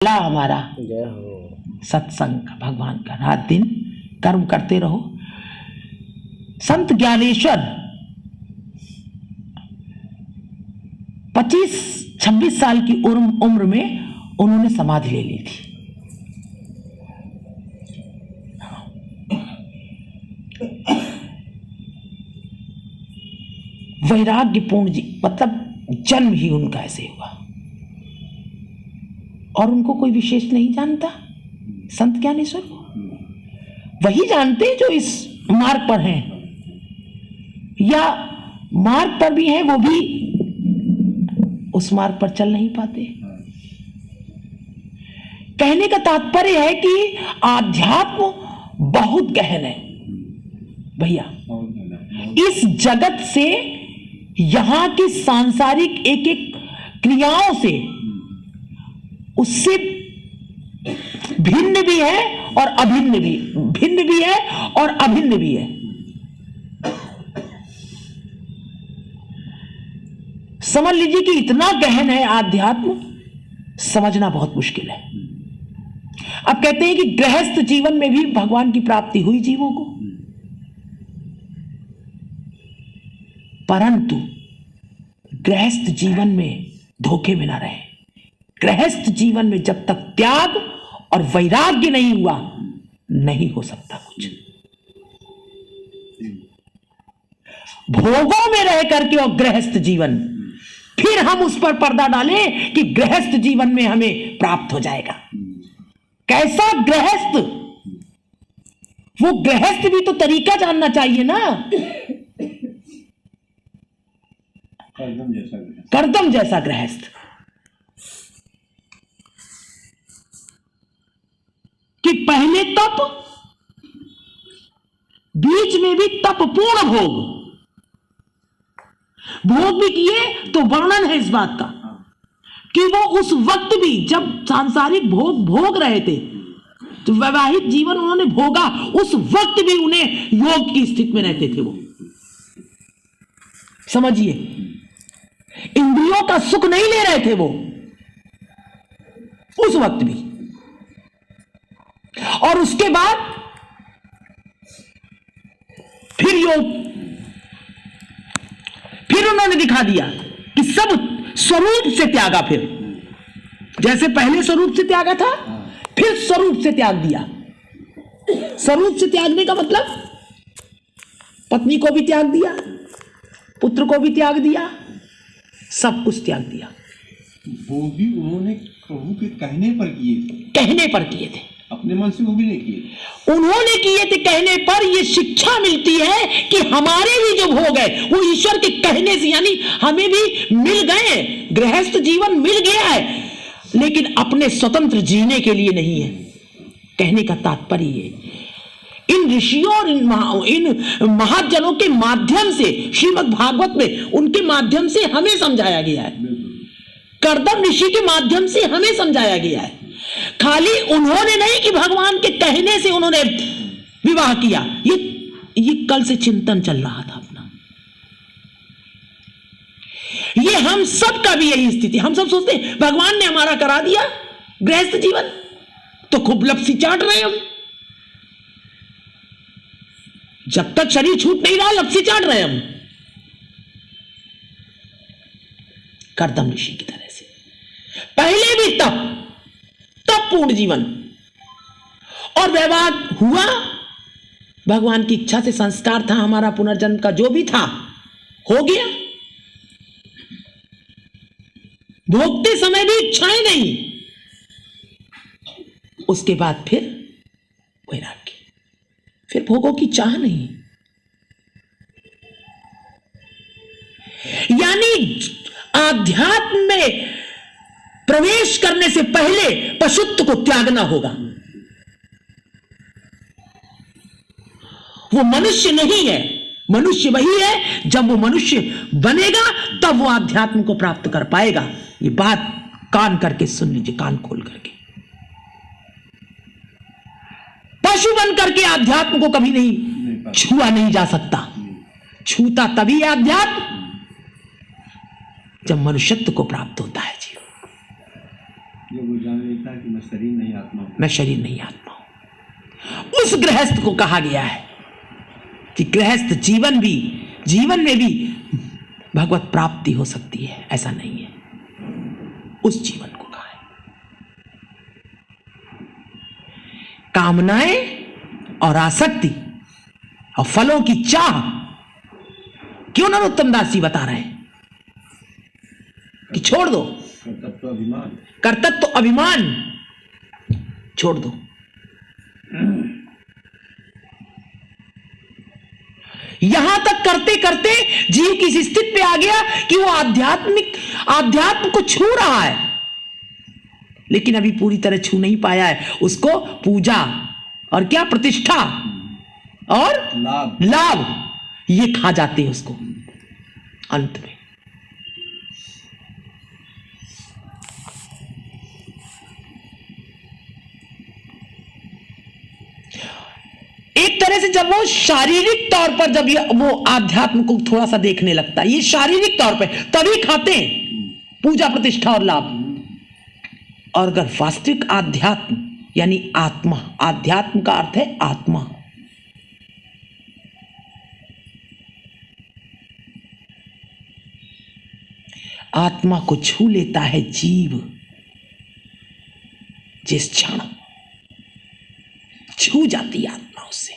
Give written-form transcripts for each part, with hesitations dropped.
ला हमारा जय हो। सत्संग का, भगवान का, रात दिन कर्म करते रहो। संत ज्ञानेश्वर 25-26 साल की उम्र में उन्होंने समाधि ले ली थी। वैराग्यपूर्ण जी, मतलब जन्म ही उनका ऐसे हुआ और उनको कोई विशेष नहीं जानता। संत ज्ञानेश्वर को वही जानते जो इस मार्ग पर हैं, या मार्ग पर भी हैं वो भी उस मार्ग पर चल नहीं पाते। कहने का तात्पर्य है कि आध्यात्म बहुत गहन है भैया। इस जगत से, यहां की सांसारिक एक एक क्रियाओं से, उससे भिन्न भी है और अभिन्न भी, भिन्न भी है और अभिन्न भी है। समझ लीजिए कि इतना गहन है आध्यात्म, समझना बहुत मुश्किल है। अब कहते हैं कि गृहस्थ जीवन में भी भगवान की प्राप्ति हुई जीवों को, परंतु गृहस्थ जीवन में धोखे में ना रहे। गृहस्थ जीवन में जब तक त्याग और वैराग्य नहीं हुआ, नहीं हो सकता कुछ। भोगों में रह करके और गृहस्थ जीवन, फिर हम उस पर पर्दा डालें कि गृहस्थ जीवन में हमें प्राप्त हो जाएगा। कैसा गृहस्थ? वो गृहस्थ भी तो तरीका जानना चाहिए ना। करदम जैसा गृहस्थ कि पहले तप, बीच में भी तपपूर्ण भोग, भोग भी किए। तो वर्णन है इस बात का कि वो उस वक्त भी जब सांसारिक भोग भोग रहे थे, तो वैवाहिक जीवन उन्होंने भोगा, उस वक्त भी उन्हें योग की स्थिति में रहते थे। वो समझिए, इंद्रियों का सुख नहीं ले रहे थे वो उस वक्त भी। और उसके बाद फिर योग, फिर उन्होंने दिखा दिया कि सब स्वरूप से त्यागा। फिर जैसे पहले स्वरूप से त्यागा था, फिर स्वरूप से त्याग दिया। स्वरूप से त्यागने का मतलब पत्नी को भी त्याग दिया, पुत्र को भी त्याग दिया, सब कुछ त्याग दिया। वो भी उन्होंने प्रभु के कहने पर किए थे। कहने पर किए थे, अपने मन से वो भी नहीं किए। उन्होंने किए थे कहने पर। ये शिक्षा मिलती है कि हमारे भी जो भोग है वो ईश्वर के कहने से, यानी हमें भी मिल गए। गृहस्थ जीवन मिल गया है, लेकिन अपने स्वतंत्र जीने के लिए नहीं है। कहने का तात्पर्य है इन ऋषियों और इन महाजनों के माध्यम से, श्रीमद् भागवत में उनके माध्यम से हमें समझाया गया है। करदम ऋषि के माध्यम से हमें समझाया गया है। खाली उन्होंने नहीं कि भगवान के कहने से उन्होंने विवाह किया। ये कल से चिंतन चल रहा था अपना। ये हम सब का भी यही स्थिति। हम सब सोचते हैं भगवान ने हमारा करा दिया गृहस्थ जीवन, तो खूब लपसी चाट रहे हम। जब तक शरीर छूट नहीं रहा, लपसी चाट रहे हम करदम ऋषि की तरह से। पहले भी तप पूर्ण जीवन, और व्यवहार हुआ भगवान की इच्छा से। संस्कार था हमारा पुनर्जन्म का, जो भी था हो गया। भोगते समय भी इच्छाएं नहीं, उसके बाद फिर वैराग्य, फिर भोगों की चाह नहीं। यानी आध्यात्म में प्रवेश करने से पहले पशुत्व को त्यागना होगा। वो मनुष्य नहीं है। मनुष्य वही है, जब वो मनुष्य बनेगा तब वो आध्यात्म को प्राप्त कर पाएगा। ये बात कान करके सुन लीजिए, कान खोल करके। पशु बन करके आध्यात्म को कभी नहीं छुआ नहीं जा सकता। छूता तभी अध्यात्म जब मनुष्यत्व को प्राप्त होता है। जी, जब वो जान लेता है कि मैं शरीर नहीं आत्मा हूँ। मैं शरीर नहीं आत्मा हूं। उस गृहस्थ को कहा गया है कि गृहस्थ जीवन में भी भगवत प्राप्ति हो सकती है, ऐसा नहीं है। उस जीवन को कहा है। कामनाएं और आसक्ति और फलों की चाह, क्यों नरोत्तम दास जी बता रहे हैं कि छोड़ दो। कर्तव्य अभिमान छोड़ दो। यहां तक करते करते जीव की इस स्थिति पे आ गया कि वो आध्यात्म को छू रहा है, लेकिन अभी पूरी तरह छू नहीं पाया है। उसको पूजा और क्या, प्रतिष्ठा और लाभ ये खा जाते हैं उसको अंत में। एक तरह से जब वो शारीरिक तौर पर जब वो आध्यात्म को थोड़ा सा देखने लगता है, ये शारीरिक तौर पे तभी खाते हैं पूजा प्रतिष्ठा और लाभ। और अगर वास्तविक आध्यात्म यानी आत्मा, आध्यात्म का अर्थ है आत्मा, आत्मा को छू लेता है जीव, जिस क्षण छू जाती आत्मा उससे,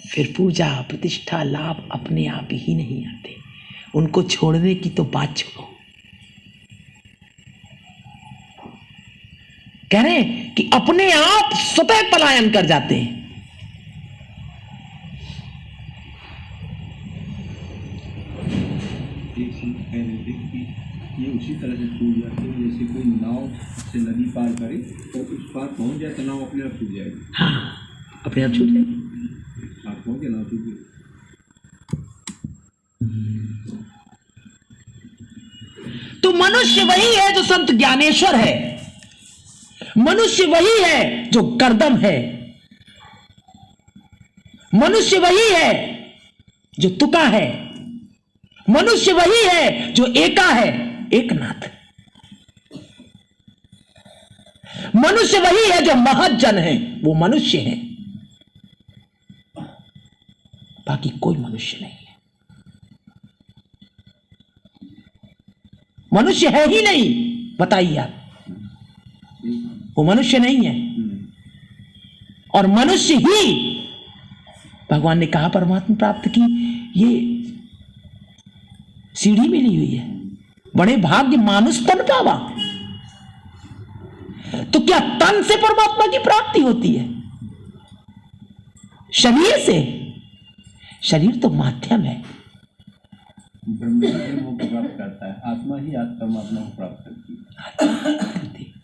फिर पूजा प्रतिष्ठा लाभ अपने आप ही नहीं आते। उनको छोड़ने की तो बात छोड़ो। कह रहे हैं कि अपने आप स्वतः पलायन कर जाते हैं। एक संत कह रहे थे कि ये उसी तरह से छूट जाते हैं जैसे कोई नाव से नदी पार करे तो उस पार पहुंच जाए तो नाव अपने आप छूट जाएगी। हाँ, अपने आप छूट जाएगी। पार पहुंच गया नाव छूट गई। तो मनुष्य वही है जो संत ज्ञानेश्वर है, मनुष्य वही है जो कर्दम है, मनुष्य वही है जो तुका है, मनुष्य वही है जो एका है, एकनाथ। मनुष्य वही है जो महज्जन है, वो मनुष्य है, बाकी कोई मनुष्य नहीं है। मनुष्य है ही नहीं, बताइए आप, वो मनुष्य नहीं है। और मनुष्य ही भगवान ने कहा परमात्मा प्राप्त की ये सीढ़ी मिली हुई है, बड़े भाग्य मानुष तन पावा। तो क्या तन से परमात्मा की प्राप्ति होती है? शरीर से? शरीर तो माध्यम है। ब्रह्म ही ब्रह्म को प्राप्त करता है, आत्मा ही परमात्मा को प्राप्त करती है।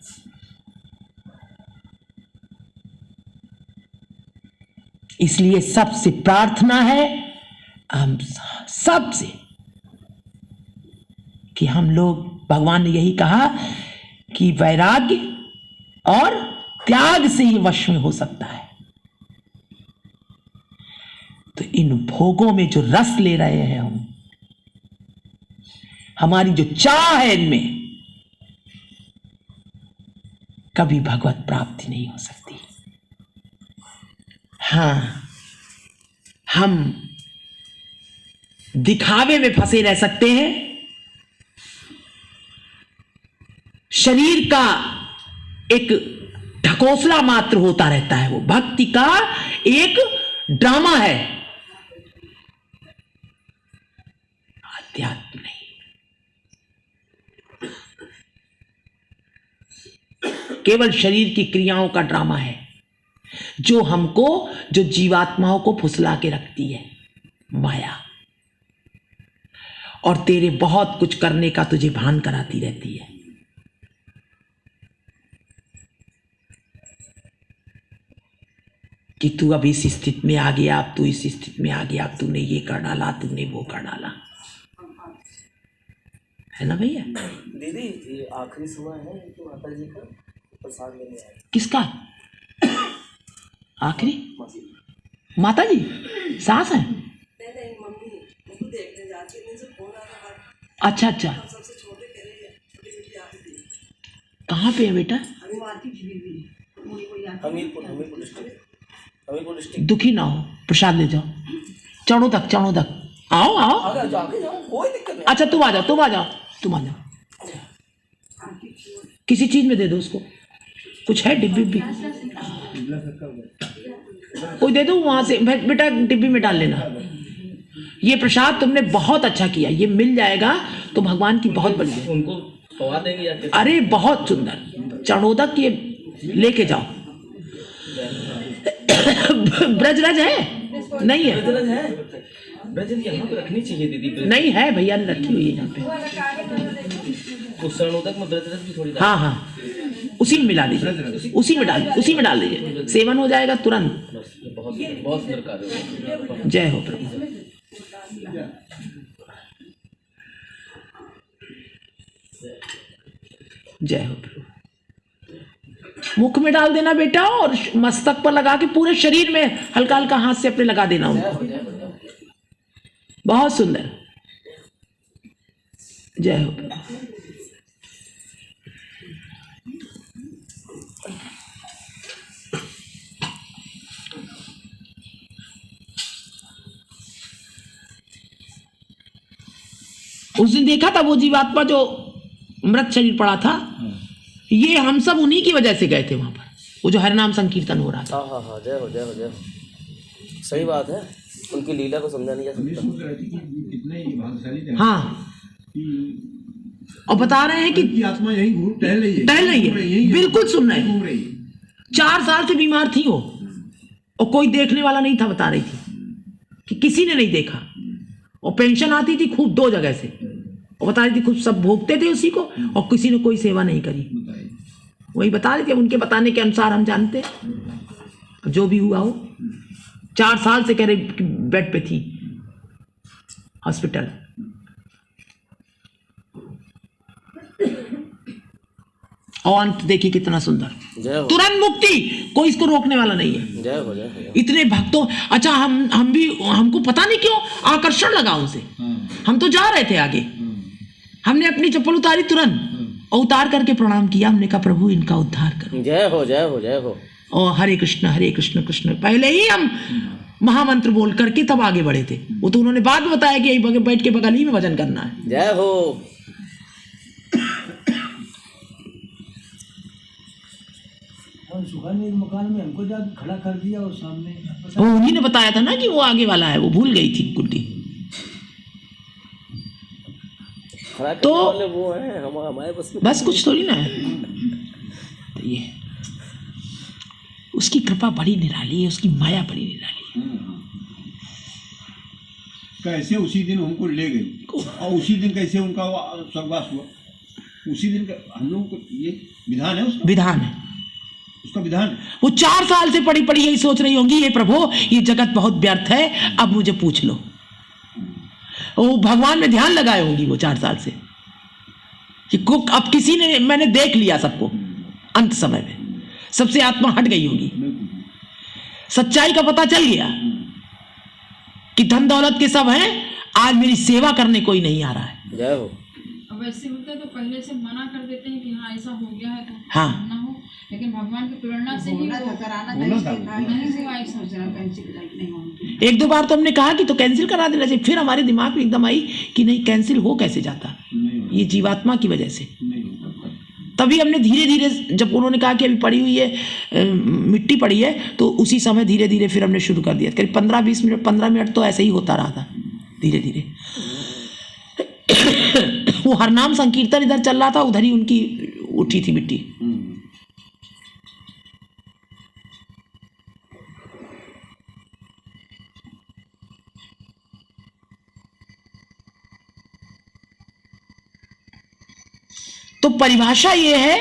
इसलिए सबसे प्रार्थना है हम सबसे कि हम लोग, भगवान ने यही कहा कि वैराग्य और त्याग से ही वश में हो सकता है। तो इन भोगों में जो रस ले रहे हैं हम, हमारी जो चाह है इनमें, कभी भगवत प्राप्ति नहीं हो सकती। हां, हम दिखावे में फंसे रह सकते हैं, शरीर का एक ढकोसला मात्र होता रहता है, वो भक्ति का एक ड्रामा है, अध्यात्म नहीं। केवल शरीर की क्रियाओं का ड्रामा है जो हमको, जो जीवात्माओं को फुसला के रखती है माया, और तेरे बहुत कुछ करने का तुझे भान कराती रहती है। कि तू अब इस स्थिति में आ गया, अब तू इस स्थिति में आ गया, अब तूने ये कर डाला, तूने वो कर डाला, है ना भैया? दीदी ये आखिरी समय है कि माता जी का प्रसाद लेने आए। किसका आखिरी? माता जी सास है? नहीं मम्मी उसको देखने जाती है, मुझे फोन आ रहा है। अच्छा अच्छा, सबसे छोटे कह रही है, छोटी कहाँ पे है बेटा? हमीरपुर डिस्ट्रिक्ट। दुखी ना हो, प्रसाद ले जाओ, चढ़ो तक आओ आगे जाओ कोई दिक्कत नहीं। अच्छा तुम आ जाओ, किसी चीज में दे दो उसको, कुछ है डिब्बी कोई दे दो वहां से बेटा, डिब्बी में डाल लेना। ये प्रसाद तुमने बहुत अच्छा किया, ये मिल जाएगा तो भगवान की बहुत बड़ी है। उनको खवा देंगे या कैसे? अरे बहुत सुंदर चढ़ोदक, ये लेके जाओ। ब्रजराज है? नहीं है, ब्रजराज है, ब्रजराज यहाँ पे रखनी चाहिए दीदी। नहीं है, भैया ने रखी हुई है यहाँ पे। उस शरणोदक में ब्रजराज भी थोड़ी हाँ, उसी में मिला दीजिए, उसी में डाल दीजिए, सेवन हो जाएगा तुरंत। बहुत बहुत सुंदर कार्य। जय हो प्रभु। जय हो प्रभु। मुख में डाल देना बेटा, और मस्तक पर लगा के पूरे शरीर में हल्का हल्का हाथ से अपने लगा देना उनको। बहुत सुंदर। जय हो प्रभु। उस दिन देखा था वो जीवात्मा जो मृत शरीर पड़ा था, ये हम सब उन्हीं की वजह से गए थे वहां पर, वो जो हरिनाम संकीर्तन हो रहा था। हाँ, जय हो। सही बात है, उनकी लीला को समझा नहीं जा सकता। कितने भाग्यशाली थे। हाँ, और बता रहे हैं कि आत्मा यही टहल रही है, बिल्कुल सुन रहे हैं। 4 साल से बीमार थी वो, और कोई देखने वाला नहीं था, बता रही थी कि किसी ने नहीं देखा, और पेंशन आती थी खूब 2 जगह से, और बता रही थी खूब सब भोगते थे उसी को, और किसी ने कोई सेवा नहीं करी। वही बता रहे थे, उनके बताने के अनुसार हम जानते हैं जो भी हुआ हो। 4 साल से कह रहे बेड पे थी हॉस्पिटल। और अंत देखिए कितना सुंदर, तुरंत मुक्ति, कोई इसको रोकने वाला नहीं है। जय हो। इतने भक्तों, अच्छा हम भी, हमको पता नहीं क्यों आकर्षण लगा उनसे। हम तो जा रहे थे आगे, हमने अपनी चप्पल उतारी तुरंत, और उतार करके प्रणाम किया। हमने कहा प्रभु इनका उद्धार करो। जय हो। और हरे कृष्ण कृष्ण, पहले ही हम महामंत्र बोल करके तब आगे बढ़े थे। वो तो उन्होंने बाद में बताया कि यही बैठ के बगल ही में भजन करना है। जय हो। मकान में हमको जाके खड़ा कर दिया, और सामने वो उन्हीं ने बताया था ना कि वो आगे वाला है, वो भूल गई थी गुड्डी। तो वो है हमारे बस कुछ थोड़ी ना है। तो ये उसकी कृपा बड़ी निराली है, उसकी माया बड़ी निराली है। कैसे उसी दिन हमको ले गई, और उसी दिन कैसे उनका स्वर्गवास हुआ, उसी दिन का हम लोगों को ये विधान है, उसका विधान है, उसका विधान। वो 4 साल से पड़ी यही सोच रही होंगी, ये प्रभु ये जगत बहुत व्यर्थ है, अब मुझे पूछ लो। वो भगवान में ध्यान लगाए होंगी वो 4 साल से कि अब किसी ने, मैंने देख लिया सबको, अंत समय में सबसे आत्मा हट गई होगी, सच्चाई का पता चल गया कि धन दौलत के सब हैं, आज मेरी सेवा करने कोई नहीं आ रहा है। जय हो। अब ऐसे होता है तो पहले से मना कर देते हैं कि हाँ ऐसा हो गया है तो हाँ, ना हो, लेकिन भगवान की प्रेरणा से ही वो नहीं हुआ, ऐसा नहीं। 1-2 बार तो हमने कहा कि तो कैंसिल करा देना चाहिए, फिर हमारे दिमाग में एकदम आई कि नहीं, कैंसिल हो कैसे जाता, ये जीवात्मा की वजह से। तभी हमने धीरे धीरे, जब उन्होंने कहा कि अभी पड़ी हुई है, मिट्टी पड़ी है, तो उसी समय धीरे धीरे फिर हमने शुरू कर दिया। करीब 15-20 मिनट, 15 मिनट तो ऐसे ही होता रहा था धीरे धीरे। वो हरनाम संकीर्तन इधर चल रहा था, उधर ही उनकी उठी थी मिट्टी। तो परिभाषा ये है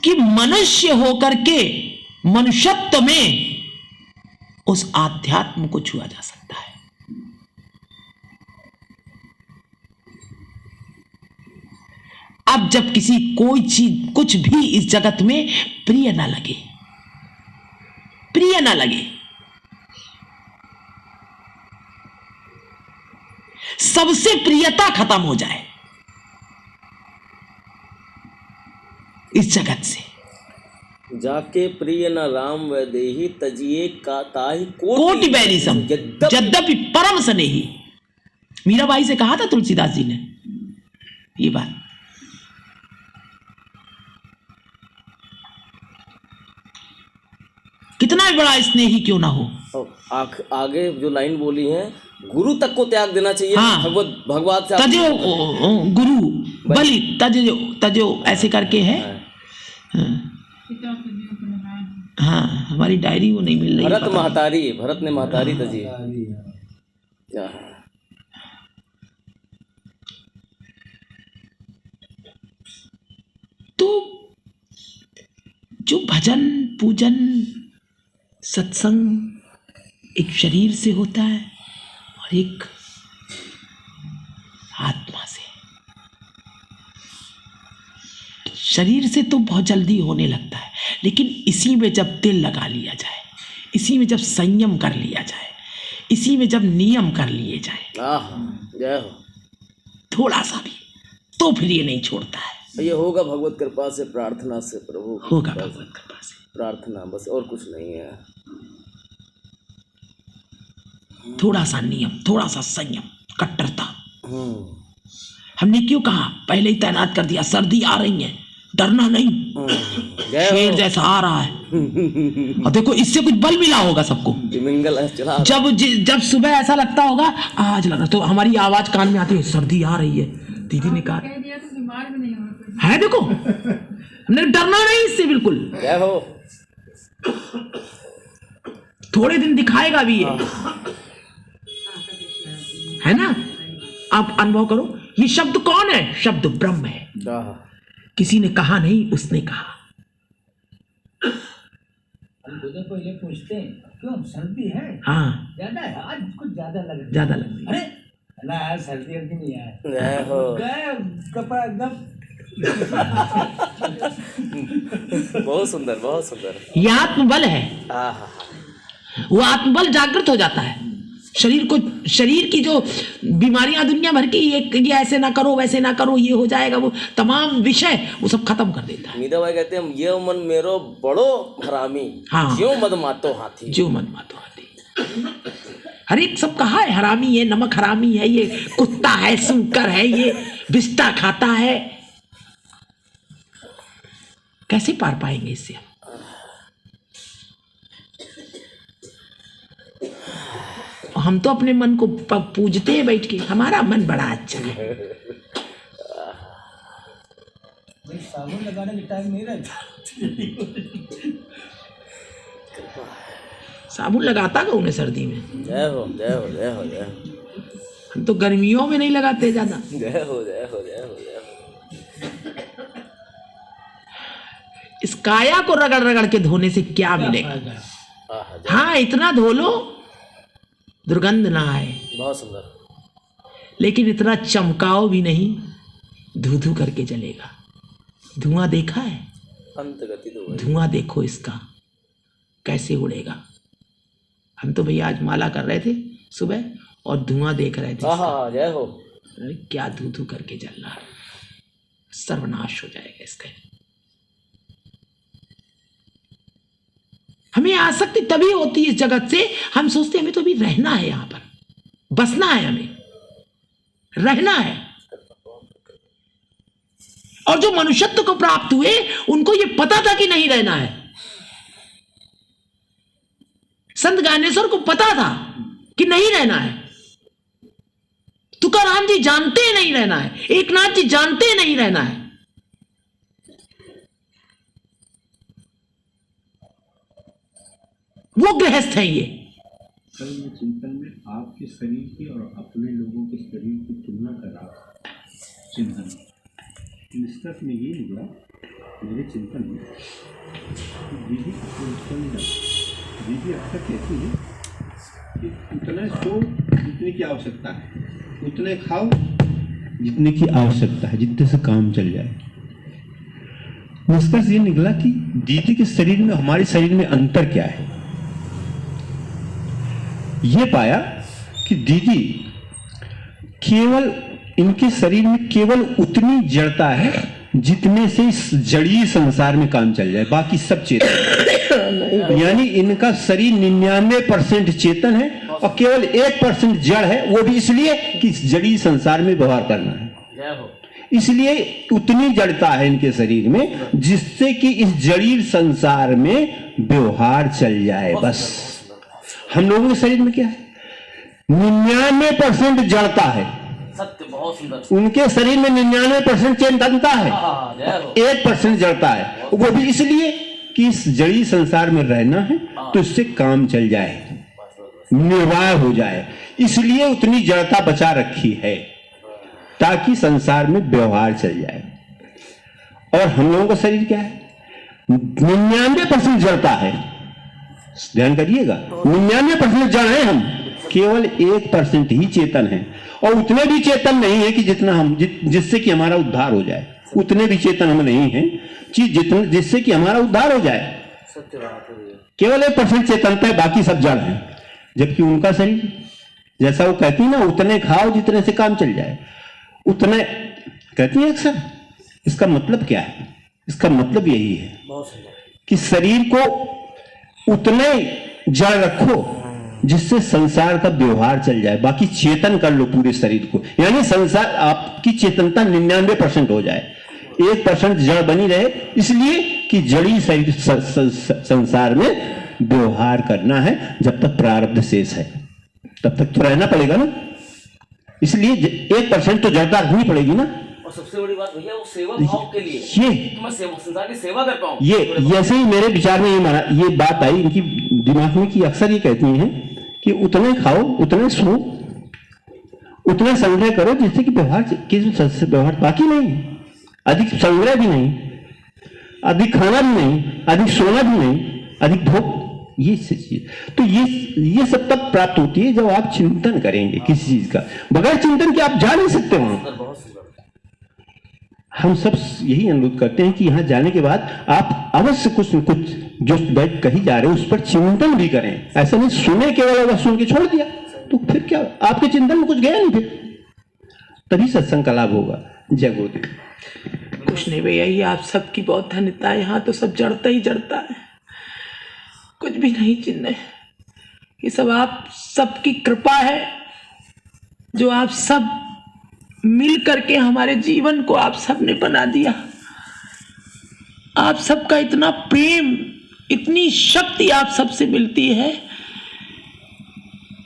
कि मनुष्य होकर के मनुष्यत्व में उस आध्यात्म को छुआ जा सकता है। अब जब किसी कोई चीज कुछ भी इस जगत में प्रिय ना लगे, सबसे प्रियता खत्म हो जाए, इस जगत से। जाके प्रिय न राम वैदेही तजिए का ताहि कोटि बैरी सम यद्यपि परम स्नेही। मीराबाई से कहा था तुलसीदास जी ने ये बात। कितना भी बड़ा स्नेही क्यों ना हो। आगे जो लाइन बोली है, गुरु तक को त्याग देना चाहिए। हाँ। भगवत से तजो गुरु बलि तजो ऐसे करके है। हाँ, हमारी डायरी वो नहीं मिल रही। भरत ने महतारी तजी क्या है। तो जो भजन पूजन सत्संग एक शरीर से होता है और एक आत्मा से। शरीर से तो बहुत जल्दी होने लगता है, लेकिन इसी में जब दिल लगा लिया जाए, इसी में जब संयम कर लिया जाए, इसी में जब नियम कर लिए जाए, जय हो, थोड़ा सा भी, तो फिर ये नहीं छोड़ता है। ये होगा भगवत कृपा से, प्रार्थना से प्रभु, होगा भगवत कृपा से, प्रार्थना बस, और कुछ नहीं है। थोड़ा सा नियम, थोड़ा सा संयम, कट्टरता। हमने क्यों कहा, पहले ही तैनात कर दिया, सर्दी आ रही है, डरना नहीं, शेर जैसा आ रहा है। और देखो इससे कुछ बल मिला होगा सबको। जब सुबह ऐसा लगता होगा आज लग रहा, तो हमारी आवाज कान में आती है, सर्दी आ रही है, दीदी ने कहा है, देखो हमने डरना नहीं इससे बिल्कुल। जय हो। थोड़े दिन दिखाएगा भी ये, है ना। आप अनुभव करो, ये शब्द कौन है, शब्द ब्रह्म है। किसी ने कहा नहीं, उसने कहा। को ये पूछते हैं क्यों सर्दी है, हाँ ज्यादा है आज, कुछ ज्यादा लग रही है, ज्यादा लग रही है। अरे ना यार सर्दी अर्दी नहीं है, जय हो। कपड़ा एकदम बहुत सुंदर, बहुत सुंदर। ये आत्मबल है। वो आत्मबल जागृत हो जाता है शरीर को। शरीर की जो बीमारियां दुनिया भर की, ये ऐसे ना करो, वैसे ना करो, ये हो जाएगा, वो तमाम विषय वो सब खत्म कर देता है। मीरा भाई कहते हैं, ये मन मेरो बड़ो हरामी, हाँ, ज्यों मद मातो हाथी, जो मद मातो हाथी। हर एक सब कहा है, हरामी है, नमक हरामी है, ये कुत्ता है, सूकर है, ये बिस्टा खाता है। कैसे पार पाएंगे इससे हम? हम तो अपने मन को पूजते हैं बैठ के, हमारा मन बड़ा अच्छा है। साबुन लगाने की टाइम नहीं रहता। साबुन लगाता कौन है सर्दी में? जय हो, जय हो, जय हो, जय हो। हम तो गर्मियों में नहीं लगाते ज्यादा। जय हो, जय हो, जय हो, जय हो। इस काया को रगड़ रगड़ के धोने से क्या मिलेगा? हाँ, इतना धो लो दुर्गंध ना आए, बहुत सुंदर, लेकिन इतना चमकाओ भी नहीं, धू धू करके जलेगा। धुआं देखा है? अंत गति तो धुआं देखो इसका कैसे उड़ेगा। हम तो भैया आज माला कर रहे थे सुबह और धुआं देख रहे थे। जय हो। अरे क्या धू धू करके जल रहा है, सर्वनाश हो जाएगा इसका। हमें आसक्ति तभी होती है इस जगत से, हम सोचते हैं हमें तो अभी रहना है, यहां पर बसना है, हमें रहना है। और जो मनुष्यत्व को प्राप्त हुए उनको ये पता था कि नहीं रहना है। संत ज्ञानेश्वर को पता था कि नहीं रहना है, तुकाराम जी जानते हैं नहीं रहना है, एकनाथ जी जानते हैं नहीं रहना है। वो गृहस्थ है ये। कल मैं चिंतन में आपके शरीर की और अपने लोगों के शरीर की तुलना कर रहा था। चिंतन निष्कर्ष में ये निकला मेरे चिंतन में कि दीदी अक्सर कहती है कि उतना सो जितने की आवश्यकता है, उतने खाओ जितने की आवश्यकता है, जितने से काम चल जाए। निष्कर्ष ये निकला कि दीदी के शरीर में हमारे शरीर में अंतर क्या है। ये पाया कि दीदी केवल, इनके शरीर में केवल उतनी जड़ता है जितने से इस जड़ी संसार में काम चल जाए, बाकी सब चेतन। यानी इनका शरीर 99% चेतन है और केवल 1% जड़ है, वो भी इसलिए कि इस जड़ी संसार में व्यवहार करना है। जय हो। इसलिए उतनी जड़ता है इनके शरीर में जिससे कि इस जड़ी संसार में व्यवहार चल जाए। बस हम लोगों के शरीर में क्या है, 99% जड़ता है। सत्य, बहुत सुंदर। उनके शरीर में 99% चेतनता है, 1% जड़ता है। वो भी इसलिए कि इस जड़ी संसार में रहना है तो इससे काम चल जाए, निर्वाह हो जाए, इसलिए उतनी जड़ता बचा रखी है ताकि संसार में व्यवहार चल जाए। और हम लोगों का शरीर क्या है, 99% जड़ता है। ध्यान करिएगा, 99% जड़ है हम, केवल 1% ही चेतन है। और उतने भी चेतन नहीं है कि जितना हम जिससे कि हमारा उद्धार हो जाए। उतने भी चेतन हम नहीं है जिससे कि हमारा उद्धार हो जाए। सत्य बात है। केवल 1% चेतनता है, बाकी सब जड़ है। जबकि उनका शरीर, जैसा वो कहती है ना, उतने खाओ जितने से काम चल जाए, उतने कहती है अक्सर। इसका मतलब क्या है? इसका मतलब यही है कि शरीर को उतने जड़ रखो जिससे संसार का व्यवहार चल जाए, बाकी चेतन कर लो पूरे शरीर को। यानी संसार, आपकी चेतनता 99% हो जाए, 1% जड़ बनी रहे, इसलिए कि जड़ी शरीर संसार में व्यवहार करना है। जब तक प्रारब्ध शेष है तब तक तो रहना पड़ेगा ना, इसलिए 1% तो जड़ता रखनी पड़ेगी ना। और सबसे बड़ी बात भैया, वो सेवा भाव के लिए ये मैं संसार की सेवा कर पाऊं। ये जैसे ही मेरे विचार में ये बात आई इनकी दिमाग में कि अक्सर ये कहती हैं कि उतने खाओ, उतने सो, उतने संग्रह करो जिससे कि व्यवहार बाकी नहीं, अधिक संग्रह भी नहीं, अधिक खाना भी नहीं, अधिक सोना भी नहीं, अधिक भोग। ये चीज तो ये सब तब प्राप्त होती है जब आप चिंतन करेंगे किसी चीज का। बगैर चिंतन के आप जा नहीं सकते वहां। हम सब यही अनुरोध करते हैं कि यहां जाने के बाद आप अवश्य कुछ न कुछ जो बात कही जा रहे हो उस पर चिंतन भी करें। ऐसा नहीं सुने केवल अगर सुन के छोड़ दिया तो फिर क्या, आपके चिंतन में कुछ गया नहीं, फिर तभी सत्संग का लाभ होगा। जय गुरुदेव। कुछ नहीं भैया, ये आप सबकी बहुत धन्यता है। यहाँ तो सब जड़ता ही जड़ता है, कुछ भी नहीं चिन्ह है। ये सब आप सबकी कृपा है, जो आप सब मिल करके हमारे जीवन को आप सब ने बना दिया। आप सबका इतना प्रेम, इतनी शक्ति आप सबसे मिलती है।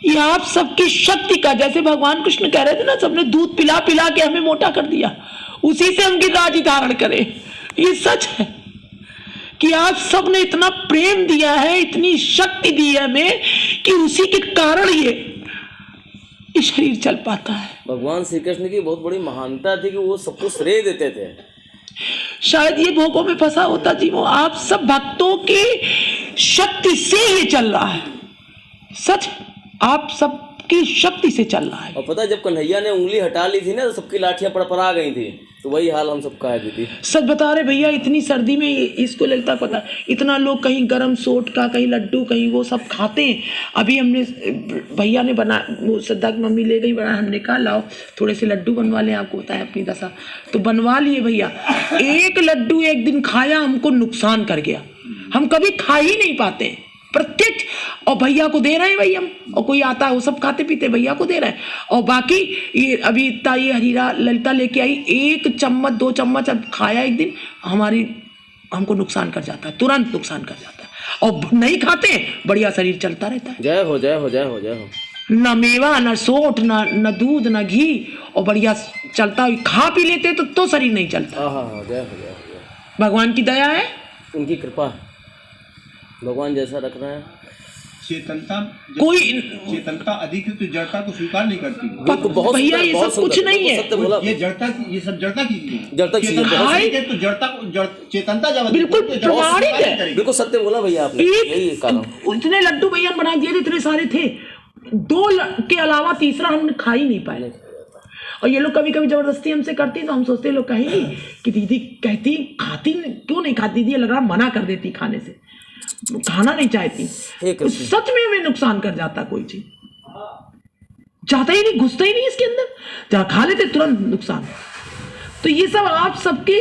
ये आप सबकी शक्ति का, जैसे भगवान कृष्ण कह रहे थे ना, सबने दूध पिला पिला के हमें मोटा कर दिया, उसी से हम गिरिराज धारण करें। ये सच है कि आप सब ने इतना प्रेम दिया है, इतनी शक्ति दी है हमें कि उसी के कारण ये शरीर चल पाता है। भगवान श्री कृष्ण की बहुत बड़ी महानता थी कि वो सबको श्रेय देते थे। शायद ये भोगों में फंसा होता जी, वो आप सब भक्तों की शक्ति से ये चल रहा है। सच, आप सबकी शक्ति से चल रहा है। और पता है, जब कन्हैया ने उंगली हटा ली थी ना तो सबकी लाठियां पड़पड़ा गई थी, तो वही हाल हम सबका है दीदी। सच बता रहे भैया, इतनी सर्दी में इसको लगता पता, इतना लोग कहीं गरम सोट का, कहीं लड्डू, कहीं वो सब खाते हैं। अभी हमने, भैया ने बना, वो श्रद्धा की मम्मी ले गई बना, हमने कहा लाओ थोड़े से लड्डू बनवा लें, आपको होता है अपनी दशा, तो बनवा लिए भैया। एक लड्डू एक दिन खाया, हमको नुकसान कर गया। हम कभी खा ही नहीं पाते प्रत्यक्ष, और भैया को दे रहे हैं भाई हम, और कोई आता है वो सब खाते पीते भैया को दे रहे हैं। और बाकी ये अभी इतना ये हरीरा ललिता लेके आई, 1 चम्मच 2 चम्मच अब खाया एक दिन, हमको नुकसान कर जाता है, तुरंत नुकसान कर जाता है। और नहीं खाते, बढ़िया शरीर चलता रहता है। जय हो जय हो जय हो जय हो। न मेवा, न सोट, न दूध, न घी, और बढ़िया चलता। खा पी लेते तो शरीर नहीं चलता। हाँ, जय हो जय हो। भगवान की दया है, उनकी कृपा, भगवान जैसा रख रहे हैं। चेतनता अधिक है तो जड़ता को स्वीकार नहीं करती। भैया ये सब कुछ नहीं है, ये सब जड़ता की जड़ता तो जड़ता को चेतनता जब बिल्कुल प्रमाणित है। बिल्कुल सत्य बोला भैया आपने। इतने लड्डू भैया बना दिए थे, इतने सारे थे, 2 के अलावा तीसरा हमने खा ही नहीं पाए। और ये लोग कभी कभी जबरदस्ती हमसे करती तो हम सोचते, लोग कहेंगे कि दीदी कहती खाती क्यों नहीं खाती, दीदी लग रहा मना कर देती खाने से, खाना नहीं चाहती। सच में हमें नुकसान कर जाता, कोई चीज जाता ही नहीं, घुसता ही नहीं इसके अंदर, जहां खा लेते तुरंत नुकसान। तो ये सब आप सबकी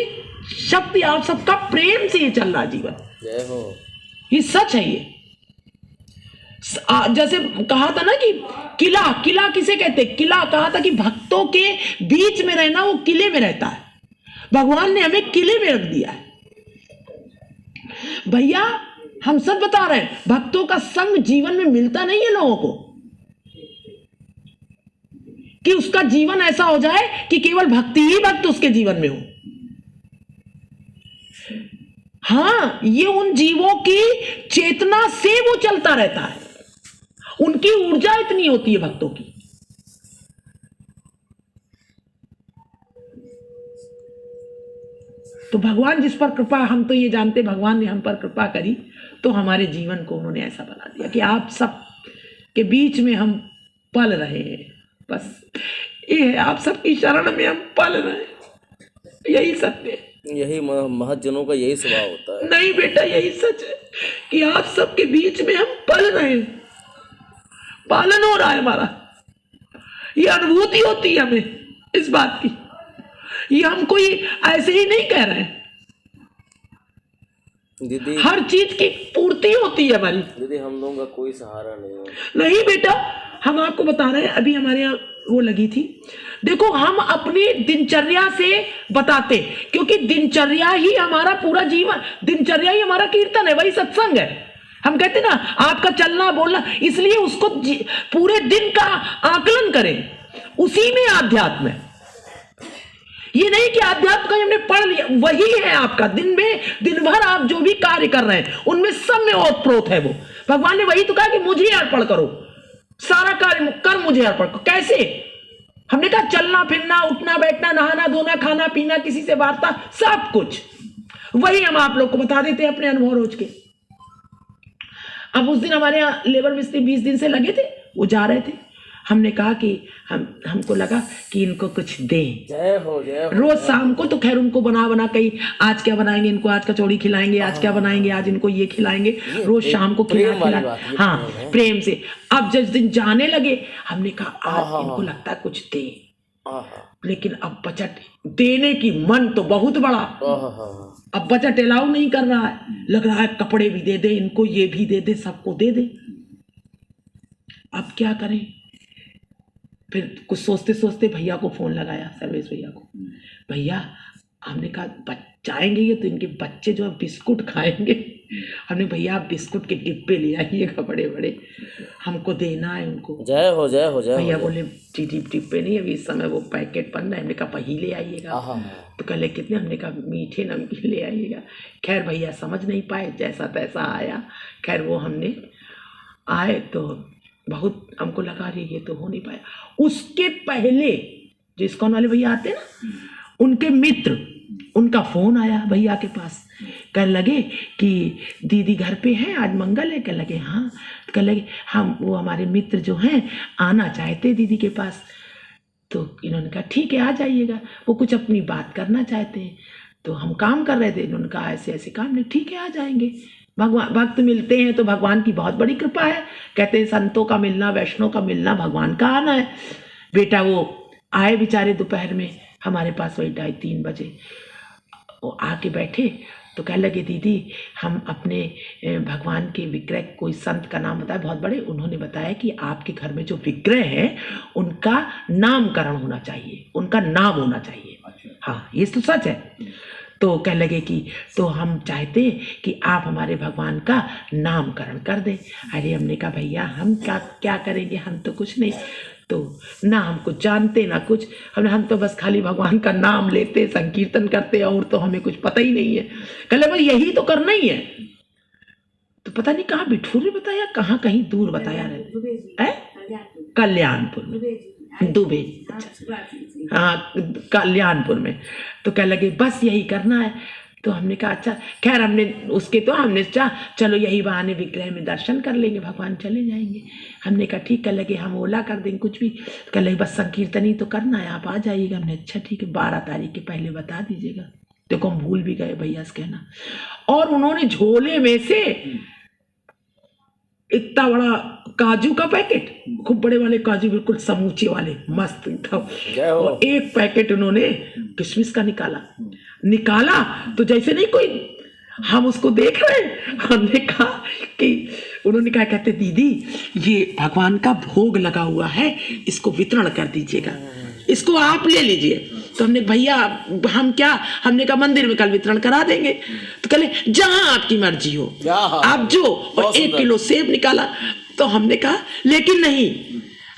शक्ति आप सबका प्रेम से ये चल रहा जीवन। जय हो। ये सच है। ये जैसे कहा था ना कि किला, किला किसे कहते, किला कहा था कि भक्तों के बीच में रहना वो किले में रहता है। भगवान ने हमें किले में रख दिया है भैया। हम सब बता रहे हैं, भक्तों का संग जीवन में मिलता नहीं है लोगों को, कि उसका जीवन ऐसा हो जाए कि केवल भक्ति ही भक्त उसके जीवन में हो। हाँ, ये उन जीवों की चेतना से वो चलता रहता है, उनकी ऊर्जा इतनी होती है भक्तों की। तो भगवान जिस पर कृपा, हम तो ये जानते भगवान ने हम पर कृपा करी, तो हमारे जीवन को उन्होंने ऐसा बना दिया कि आप सब के बीच में हम पल रहे हैं। बस ये है, आप सबकी शरण में हम पल रहे हैं, यही सत्य है। यही महज्जनों का यही स्वभाव होता है। नहीं बेटा, यही सच है कि आप सबके बीच में हम पल रहे हैं, पालन हो रहा है हमारा। ये अनुभूति होती है हमें इस बात की, ये हम कोई ऐसे ही नहीं कह रहे हैं। दीदी, हर चीज की पूर्ति होती है हमारी। दीदी हम लोगों का कोई सहारा नहीं है। नहीं बेटा, हम आपको बता रहे हैं, अभी हमारे यहाँ वो लगी थी, देखो हम अपनी दिनचर्या से बताते, क्योंकि दिनचर्या ही हमारा पूरा जीवन, दिनचर्या ही हमारा कीर्तन है, वही सत्संग है। हम कहते ना आपका चलना बोलना, इसलिए उसको पूरे दिन का आकलन करें, उसी में आध्यात्म है। ये नहीं कि आध्यात्म का हमने पढ़ लिया, वही है आपका दिन में, दिन भर आप जो भी कार्य कर रहे हैं उनमें सब में ओतप्रोत है वो। भगवान ने वही तो कहा कि मुझे अर्पण करो, सारा कार्य कर मुझे अर्पण करो। कैसे? हमने कहा चलना फिरना, उठना बैठना, नहाना धोना, खाना पीना, किसी से वार्ता, सब कुछ वही हम आप लोग को बता देते हैं अपने अनुभव रोज के। अब उस दिन हमारे यहाँ लेबर मिस्त्री 20 दिन से लगे थे, वो जा रहे थे, हमने कहा कि हमको लगा कि इनको कुछ दें। जय हो, जय हो। रोज शाम को तो खैर उनको बना कहीं, आज क्या बनाएंगे इनको, आज कचौड़ी खिलाएंगे, आज क्या बनाएंगे, आज इनको ये खिलाएंगे, रोज शाम को खिला। हाँ, प्रेम से। अब जिस दिन जाने लगे हमने कहा आज इनको लगता है कुछ दे, लेकिन अब बजट देने की मन तो बहुत बड़ा, अब बजट अलाउ नहीं कर रहा है। लग रहा है कपड़े भी दे दे इनको, ये भी दे दे, सबको दे दे। अब क्या करें? फिर कुछ सोचते सोचते भैया को फोन लगाया, सर्वेश भैया को। भैया, हमने कहा जाएंगे ये तो इनके बच्चे जो है बिस्कुट खाएंगे, हमने भैया आप बिस्कुट के डिब्बे ले आइएगा बड़े बड़े, हमको देना है उनको। जय हो, जय हो, जय हो। भैया बोले डिब्बे नहीं, अभी इस समय वो पैकेट बन रहा है। हमने कहा वही ले आइएगा। तो कहले कितने? हमने कहा मीठे नमकीन ले आइएगा। खैर भैया समझ नहीं पाए, जैसा तैसा आया। खैर वो हमने आए तो बहुत हमको लगा रही ये तो हो नहीं पाया। उसके पहले जो इस्कॉन वाले भैया आते ना, उनके मित्र, उनका फोन आया भैया के पास, कह लगे कि दीदी घर पे हैं, आज मंगल है। कह लगे हाँ। कह लगे हम वो हमारे मित्र जो हैं आना चाहते दीदी के पास। तो इन्होंने कहा ठीक है आ जाइएगा, वो कुछ अपनी बात करना चाहते हैं। तो हम काम कर रहे थे, इन्होंने कहा ऐसे ऐसे काम नहीं, ठीक है आ जाएंगे। भगवान भक्त मिलते हैं तो भगवान की बहुत बड़ी कृपा है। कहते हैं संतों का मिलना, वैष्णव का मिलना, भगवान का आना है। बेटा वो आए बेचारे दोपहर में हमारे पास, वही 2:30-3 बजे वो आके बैठे। तो कह लगे दीदी हम अपने भगवान के विग्रह, कोई संत का नाम बताया बहुत बड़े, उन्होंने बताया कि आपके घर में जो विग्रह है उनका नामकरण होना चाहिए, उनका नाम होना चाहिए। हाँ ये तो सच है। तो कह लगे कि तो हम चाहते कि आप हमारे भगवान का नामकरण कर दें। अरे हमने कहा भैया हम क्या करेंगे, हम तो कुछ नहीं, तो ना हमको जानते ना कुछ, हम तो बस खाली भगवान का नाम लेते, संकीर्तन करते, और तो हमें कुछ पता ही नहीं है। कहले भाई यही तो करना ही है। तो पता नहीं कहाँ बिठूर ने बताया, कहाँ कहीं दूर बताया है, कल्याणपुर में, दुबे, हाँ कल्याणपुर में। तो कह लगे बस यही करना है। तो हमने कहा अच्छा। खैर हमने उसके तो हमने चलो यही बहाने विग्रह में दर्शन कर लेंगे, भगवान चले जाएंगे। हमने कहा ठीक। कह लगे हम ओला कर देंगे कुछ भी। कह लगे बस संकीर्तन ही तो करना है, आप आ जाइएगा। हमने अच्छा ठीक है 12 तारीख के पहले बता दीजिएगा। देखो हम भूल भी गए भैया से कहना। और उन्होंने झोले में से इतना बड़ा काजू का पैकेट, खूब बड़े वाले काजू, बिल्कुल समूचे वाले, मस्त था। जय हो। और एक पैकेट उन्होंने किशमिश का निकाला तो जैसे नहीं कोई, हम उसको देख रहे हैं, हमने कहा कि उन्होंने कहा, कहते दीदी ये भगवान का भोग लगा हुआ है, इसको वितरण कर दीजिएगा, इसको आप ले लीजिए। तो हमने भैया हम क्या, हमने कहा मंदिर में कल वितरण करा देंगे। तो कहले जहां आपकी मर्जी हो आप जो, और 1 किलो सेब निकाला। तो हमने कहा लेकिन नहीं,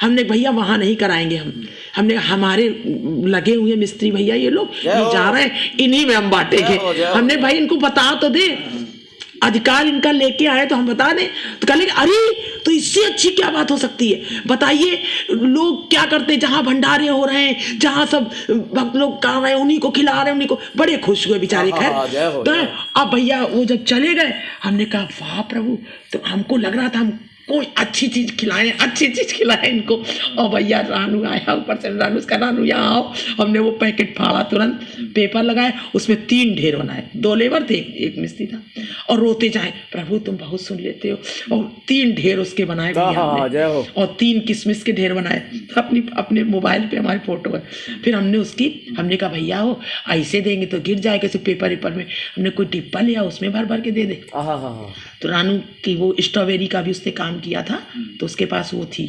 हमने भैया वहां नहीं कराएंगे, हमने हमारे लगे हुए मिस्त्री भैया ये लोग ये जा रहे हैं, इन्हीं में हम बांटेंगे। हमने भाई इनको बता तो दे, अधिकार इनका लेके आए तो हम बता दें। तो कह लेंगे अरे तो इससे अच्छी क्या बात हो सकती है, बताइए। लोग क्या करते हैं, जहां भंडारे हो रहे हैं, जहां सब भक्त लोग कर रहे हैं, उन्हीं को खिला रहे हैं, उन्हीं को, बड़े खुश हुए बेचारे। खैर तो अब भैया वो जब चले गए, हमने कहा वाह प्रभु, तो हमको लग रहा था हम कोई अच्छी चीज खिलाएं इनको। और भैया रानू आया ऊपर से, रानू यहाँ आओ। हमने वो पैकेट फाड़ा, तुरंत पेपर लगाए, उसमें 3 ढेर बनाए, 2 लेबर थे, एक मिस्त्री था। और रोते जाए प्रभु तुम बहुत सुन लेते हो। और 3 ढेर उसके बनाए भैया हमने, और 3 किशमिश के ढेर बनाए। अपने मोबाइल पे हमारी फोटो है। फिर हमने कहा भैया हो ऐसे देंगे तो गिर जाएगा पेपर में, हमने कोई डिब्बा लिया उसमें भर के दे दे। तो रानू की वो स्ट्रॉबेरी का भी उसने काम किया था, तो उसके पास वो थी,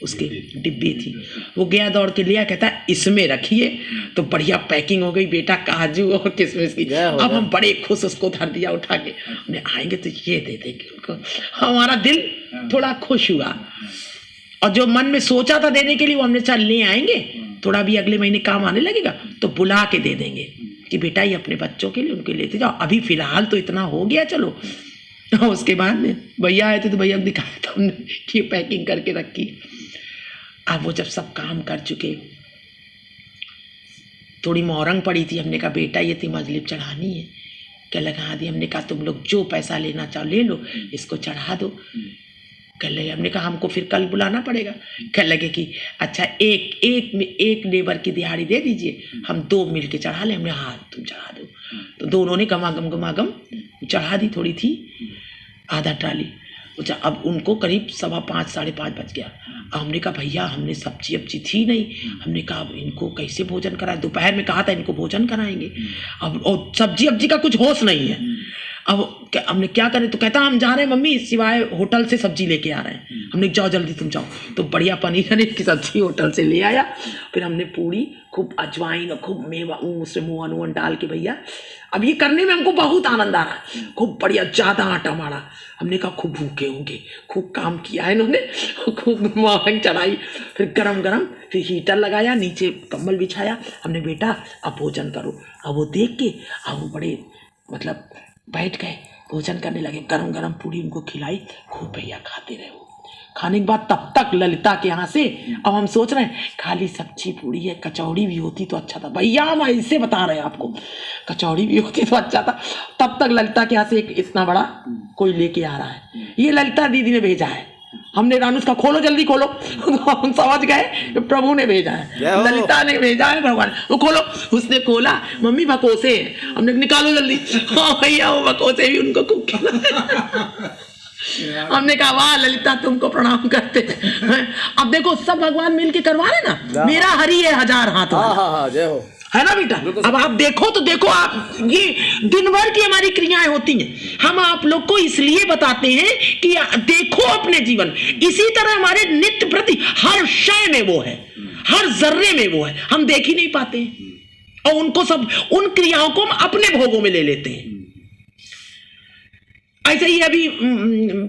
उसके डिब्बे थी, वो गया दौड़ के लिया, कहता इसमें रखिए। तो बढ़िया पैकिंग हो गई बेटा, काजू और किशमिश की। अब हम बड़े खुश, उसको धर दिया उठा के, हमने आएंगे तो ये दे देंगे उनको। हमारा दिल थोड़ा खुश हुआ, और जो मन में सोचा था देने के लिए वो हमने चल ले आएंगे, थोड़ा भी अगले महीने काम आने लगेगा तो बुला के दे देंगे कि बेटा ये अपने बच्चों के लिए उनके लेते जाओ, अभी फिलहाल तो इतना हो गया चलो। उसके बाद में भैया आए थे तो भैया दिखाया था हमने कि पैकिंग करके रखी। अब वो जब सब काम कर चुके, थोड़ी मोरंग पड़ी थी, हमने कहा बेटा ये तिमजलिब चढ़ानी है, क्या लगा दी। हमने कहा तुम लोग जो पैसा लेना चाहो ले लो, इसको चढ़ा दो। कह लगे, हमने कहा हमको फिर कल बुलाना पड़ेगा। कह लगे कि अच्छा एक लेबर की दिहाड़ी दे दीजिए, हम 2 मिल के चढ़ा लें। हमने हाँ तुम चढ़ा दो। तो दोनों ने गमागम चढ़ा दी, थोड़ी थी, आधा ट्राली। अब उनको करीब 5:15 साढ़े 5 बज गया। अब हमने कहा भैया हमने सब्जी थी नहीं, हमने कहा अब इनको कैसे भोजन कराए, दोपहर में कहा था इनको भोजन कराएंगे, अब और सब्जी का कुछ होश नहीं है। अब हमने क्या करें, तो कहता हम जा रहे हैं मम्मी, सिवाय होटल से सब्जी लेके आ रहे हैं। हमने जाओ जल्दी तुम जाओ। तो बढ़िया पनीर की सब्जी होटल से ले आया। फिर हमने पूरी खूब अजवाइन और खूब मेवा उसमें मुअन डाल के, भैया अब ये करने में हमको बहुत आनंद आ रहा है, खूब बढ़िया ज़्यादा आटा मारा। हमने कहा खूब भूखे होंगे, खूब काम किया है इन्होंने, खूब मोरंग चढ़ाई, फिर गरम फिर हीटर लगाया, नीचे कंबल बिछाया। हमने बेटा अब भोजन करो। अब वो देख के अब वो बड़े मतलब बैठ गए, भोजन करने लगे। गरम पूरी उनको खिलाई, खूब भैया खाते रहे। वो खाने के बाद तब तक ललिता के यहाँ से, अब हम सोच रहे हैं खाली सब्जी पूरी है, कचौड़ी भी होती तो अच्छा था। भैया हम ऐसे बता रहे हैं आपको, कचौड़ी भी होती तो अच्छा था। तब तक ललिता के यहाँ से एक इतना बड़ा कोई लेके आ रहा है, ये ललिता दीदी ने भेजा है। हमने रानू का खोलो जल्दी खोलो, तो हम समझ गए प्रभु ने भेजा है, ललिता ने भेजा है भगवान। वो खोलो, उसने खोला, मम्मी बकोसे हैं। हमने निकालो जल्दी। हाँ भैया वो बकोसे भी उनको खूब खिला। हमने कहा वाह ललिता तुमको प्रणाम करते हैं। अब देखो सब भगवान मिलके करवा रहे ना, मेरा हरि है 1000 हाथ। हाँ जय हो, है ना बेटा। अब आप देखो तो देखो, आप ये दिन भर की हमारी क्रियाएं होती हैं। हम आप लोग को इसलिए बताते हैं कि देखो अपने जीवन, इसी तरह हमारे नित्य प्रति हर शय में वो है, हर जर्रे में वो है, हम देख ही नहीं पाते हैं। और उनको सब उन क्रियाओं को हम अपने भोगों में ले लेते हैं। ऐसे ही अभी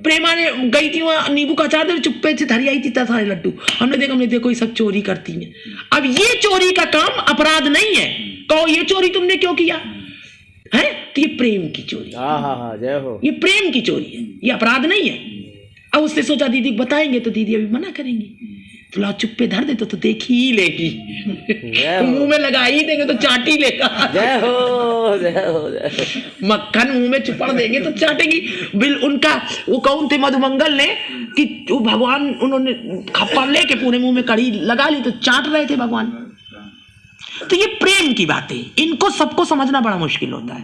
प्रेमा ने गई थी वहां, नींबू का अचार दे, चुप्पे से धरी आई थी इतना सारे लड्डू। हमने देखो ये सब चोरी करती हैं। अब ये चोरी का काम अपराध नहीं है, कहो ये चोरी तुमने क्यों किया है, तो ये प्रेम की चोरी। हाँ जय हो, ये प्रेम की चोरी है, ये अपराध नहीं है। अब उसने सोचा दीदी बताएंगे तो दीदी अभी मना करेंगी, तो ला चुप्पे धर दे तो देख ही लेगी, मुंह में लगा ही देंगे तो चाट ही लेगा। जय हो जय हो जय हो। मक्खन मुंह में चुपड़ देंगे तो चाटेगी। बिल उनका वो कौन थे मधुमंगल ने कि वो भगवान, उन्होंने खप्पर लेके पूरे मुंह में कड़ी लगा ली तो चाट रहे थे भगवान। तो ये प्रेम की बातें, इनको सबको समझना बड़ा मुश्किल होता है।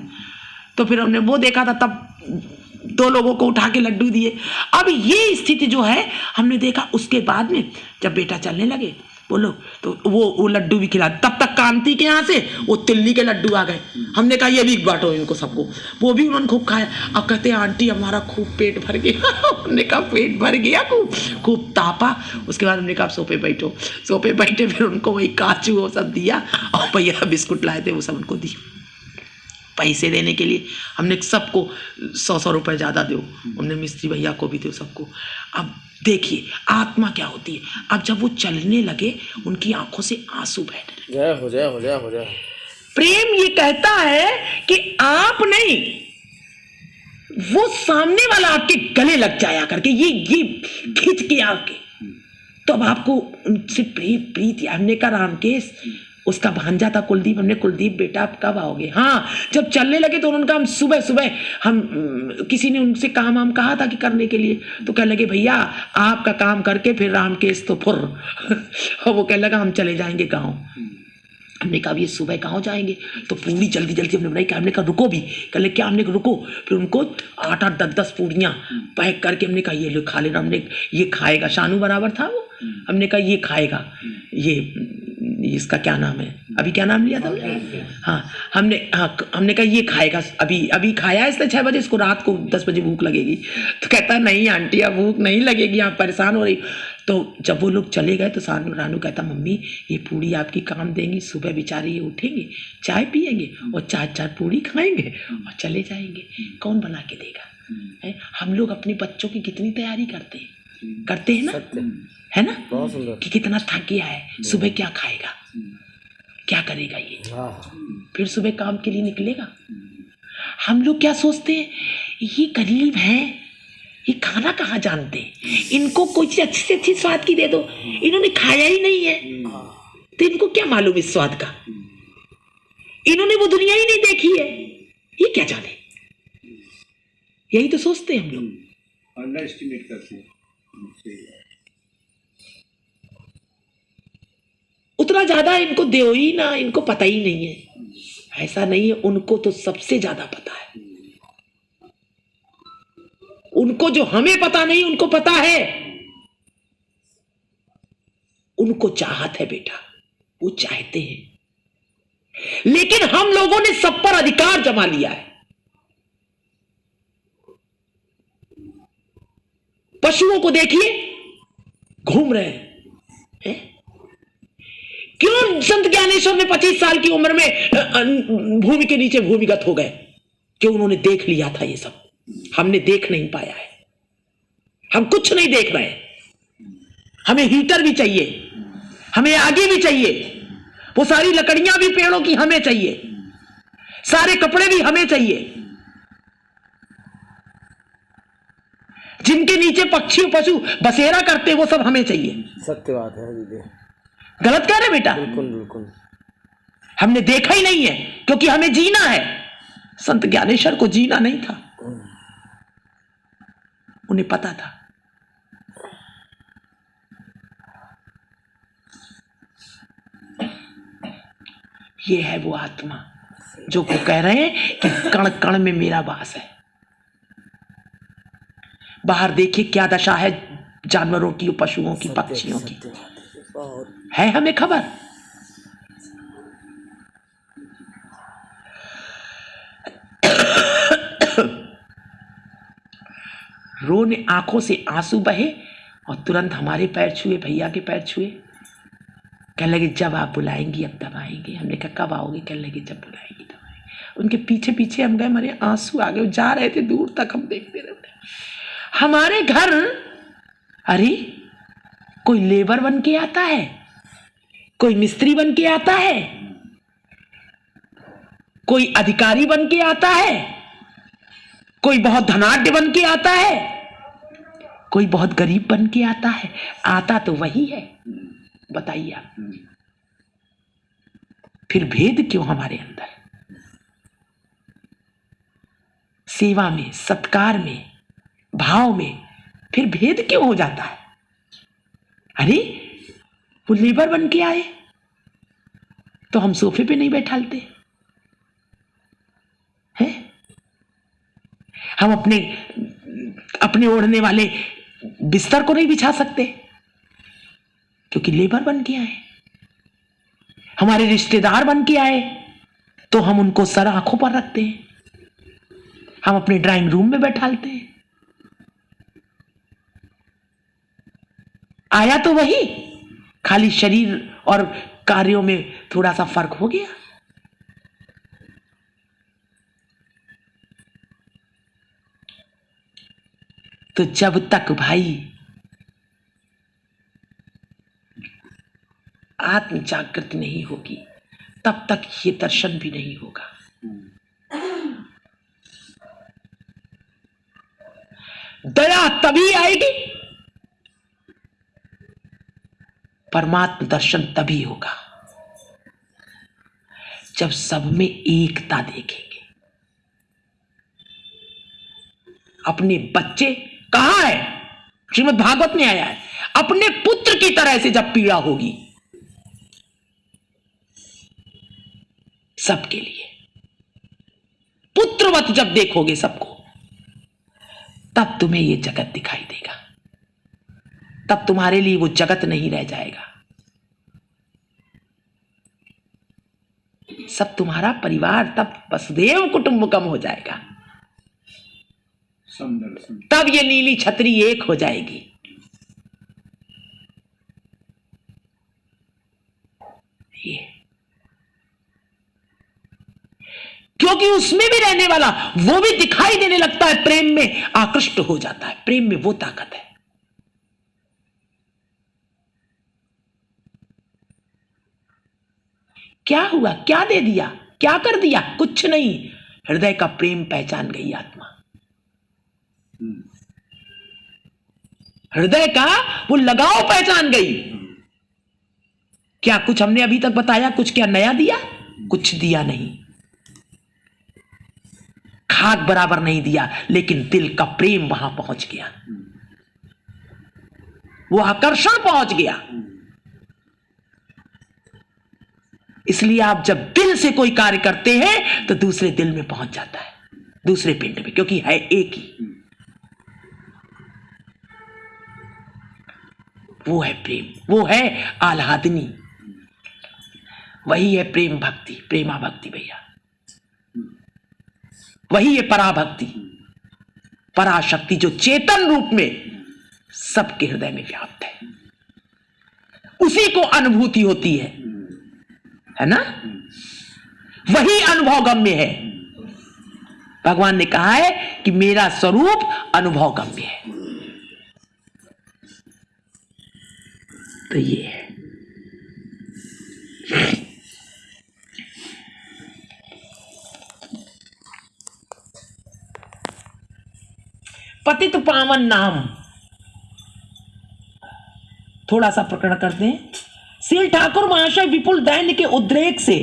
तो फिर हमने वो देखा था, तब 2 लोगों को उठा के लड्डू दिए। अब ये स्थिति जो है हमने देखा। उसके बाद में जब बेटा चलने लगे बोलो तो वो लड्डू भी खिला। तब तक कांति के यहाँ से वो तिल्ली के लड्डू आ गए। हमने कहा ये भी बांटो इनको सबको। वो भी उन्होंने खूब खाया। अब कहते हैं आंटी हमारा खूब पेट भर गया। हमने कहा पेट भर गया, खूब तापा। उसके बाद हमने कहा सोफे बैठो। सोफे बैठे, फिर उनको वही काजू वो सब दिया और भैया बिस्कुट लाए थे वो सब उनको दी। पैसे देने के लिए हमने सबको 100 रुपए ज़्यादा दो, हमने मिस्त्री भैया को भी दो सबको। अब देखिए आत्मा क्या होती है। अब जब वो चलने लगे उनकी आंखों से आंसू बह रहे। जय हो जय हो जय हो जय। प्रेम ये कहता है कि आप नहीं, वो सामने वाला आपके गले लग जाया करके ये खींच के आके, तो अब आपको उनसे प्रीति। हमने कहा रामकेश, उसका भांजा था कुलदीप, हमने कुलदीप बेटा आप कब आओगे? हाँ, जब चलने लगे तो उन्होंने कहा हम सुबह सुबह, हम किसी ने उनसे काम कहा था कि करने के लिए, तो कहने लगे भैया आपका काम करके फिर रामकेश तो फुर। और वो कहने लगा हम चले जाएंगे गाँव। हमने कहा ये सुबह कहाँ जाएंगे? तो पूरी जल्दी जल्दी हमने बनाई। हमने कहा रुको भी, कहले क्या? हमने कहा रुको। फिर उनको 8-8 10-10 पूड़ियाँ पैक करके हमने कहा ये लो खा लेना। हमने ये खाएगा, शानू बराबर था वो। हमने कहा ये खाएगा, ये इसका क्या नाम है, अभी क्या नाम लिया था? हाँ हमने कहा ये खाएगा, अभी खाया इसने 6 बजे, इसको रात को 10 बजे भूख लगेगी। तो कहता नहीं आंटी अब भूख नहीं लगेगी, आप परेशान हो रही। तो जब वो लोग चले गए तो रानू कहता मम्मी ये पूड़ी आपकी काम देंगी, सुबह बेचारे ये उठेंगे, चाय पिएंगे और 4-4 पूड़ी खाएंगे और चले जाएंगे। कौन बना के देगा? हम लोग अपने बच्चों की कितनी तैयारी करते हैं ना, है ना, कि कितना थक गया है, सुबह क्या खाएगा, क्या करेगा ये, फिर सुबह काम के लिए निकलेगा। हम लोग क्या सोचते हैं, ये गरीब हैं, ये खाना कहाँ जानते हैं, इनको कोई चीज अच्छी से अच्छी स्वाद की दे दो, इन्होंने खाया ही नहीं है तो इनको क्या मालूम इस स्वाद का, इन्होंने वो दुनिया ही नहीं देखी है, ये क्या जाने। यही तो सोचते हैं हम लोग, अंडर एस्टिमेट करते हैं। उतना ज्यादा इनको दो ही ना, इनको पता ही नहीं है। ऐसा नहीं है, उनको तो सबसे ज्यादा पता है। उनको जो हमें पता नहीं उनको पता है। उनको चाहत है बेटा, वो चाहते हैं, लेकिन हम लोगों ने सब पर अधिकार जमा लिया है। पशुओं को देखिए घूम रहे हैं। क्यों संत ज्ञानेश्वर ने 25 साल की उम्र में भूमि के नीचे भूमिगत हो गए? क्यों? उन्होंने देख लिया था ये सब, हमने देख नहीं पाया है। हम कुछ नहीं देख रहे। हमें हीटर भी चाहिए, हमें आगे भी चाहिए, वो सारी लकड़ियां भी पेड़ों की हमें चाहिए, सारे कपड़े भी हमें चाहिए, जिनके नीचे पक्षी पशु बसेरा करते वो सब हमें चाहिए। सत्य बात है दीदी। गलत कह रहे बेटा? बिल्कुल बिल्कुल। हमने देखा ही नहीं है क्योंकि हमें जीना है। संत ज्ञानेश्वर को जीना नहीं था, उन्हें पता था। ये है वो आत्मा जो वो कह रहे हैं कि कण कण में मेरा वास है। बाहर देखिए क्या दशा है जानवरों की, पशुओं की, पक्षियों की, है हमें खबर। रोने आंखों से आंसू बहे और तुरंत हमारे पैर छुए, भैया के पैर छुए। कहने लगे जब आप बुलाएंगी अब तब आएंगे। हमने कहा कब आओगे? कहने लगे जब बुलाएंगी तब आएंगे। उनके पीछे पीछे हम गए, हमारे आंसू आ गए, जा रहे थे दूर तक, हम देखते रहे। हमारे घर अरे कोई लेबर बन के आता है, कोई मिस्त्री बन के आता है, कोई अधिकारी बन के आता है, कोई बहुत धनाढ्य बन के आता है, कोई बहुत गरीब बन के आता है। आता तो वही है, बताइए आप। फिर भेद क्यों हमारे अंदर? सेवा में, सत्कार में, भाव में फिर भेद क्यों हो जाता है? अरे वो लेबर बन के आए तो हम सोफे पे नहीं बैठालते हैं? हम अपने ओढ़ने वाले बिस्तर को नहीं बिछा सकते क्योंकि लेबर बन के आए, हमारे रिश्तेदार बन के आए तो हम उनको सर आंखों पर रखते हैं, हम अपने ड्राइंग रूम में बैठालते हैं। आया तो वही, खाली शरीर और कार्यों में थोड़ा सा फर्क हो गया। तो जब तक भाई आत्म जागृति नहीं होगी तब तक ये दर्शन भी नहीं होगा। दया तभी आएगी, परमात्म दर्शन तभी होगा जब सब में एकता देखेंगे। अपने बच्चे कहां है, श्रीमद् भागवत में आया है, अपने पुत्र की तरह से जब पीड़ा होगी सबके लिए, पुत्रवत जब देखोगे सबको, तब तुम्हें यह जगत दिखाई देगा, तब तुम्हारे लिए वो जगत नहीं रह जाएगा, सब तुम्हारा परिवार, तब वसुदेव कुटुंबकम हो जाएगा, तब ये नीली छतरी एक हो जाएगी। ये क्योंकि उसमें भी रहने वाला वो भी दिखाई देने लगता है, प्रेम में आकृष्ट हो जाता है। प्रेम में वो ताकत है। क्या हुआ, क्या दे दिया, क्या कर दिया, कुछ नहीं, हृदय का प्रेम पहचान गई आत्मा, हृदय का वो लगाव पहचान गई। क्या कुछ हमने अभी तक बताया, कुछ क्या नया दिया, कुछ दिया नहीं, खाक बराबर नहीं दिया, लेकिन दिल का प्रेम वहां पहुंच गया, वो आकर्षण पहुंच गया। इसलिए आप जब दिल से कोई कार्य करते हैं तो दूसरे दिल में पहुंच जाता है, दूसरे पिंड में, क्योंकि है एक ही। वो है प्रेम, वो है आह्लादनी, वही है प्रेम भक्ति, प्रेमा भक्ति भैया, वही है पराभक्ति, पराशक्ति, जो चेतन रूप में सबके हृदय में व्याप्त है, उसी को अनुभूति होती है ना, वही अनुभव गम्य है। भगवान ने कहा है कि मेरा स्वरूप अनुभव गम्य है। तो ये है पतित पावन नाम। थोड़ा सा प्रकरण करते हैं। श्री ठाकुर महाशय विपुल दैन्य के उद्रेक से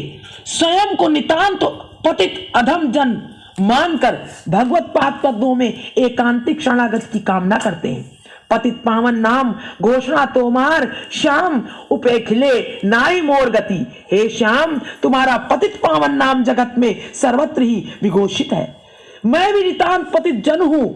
स्वयं को नितांत पतित अधम जन मानकर भगवत पाद पद्मों में एकांतिक शरणागत की कामना करते हैं। पतित पावन नाम घोषणा तोमार श्याम उपेखिले नाई मोर गति। हे श्याम, तुम्हारा पतित पावन नाम जगत में सर्वत्र ही विघोषित है। मैं भी नितांत पतित जन हूं,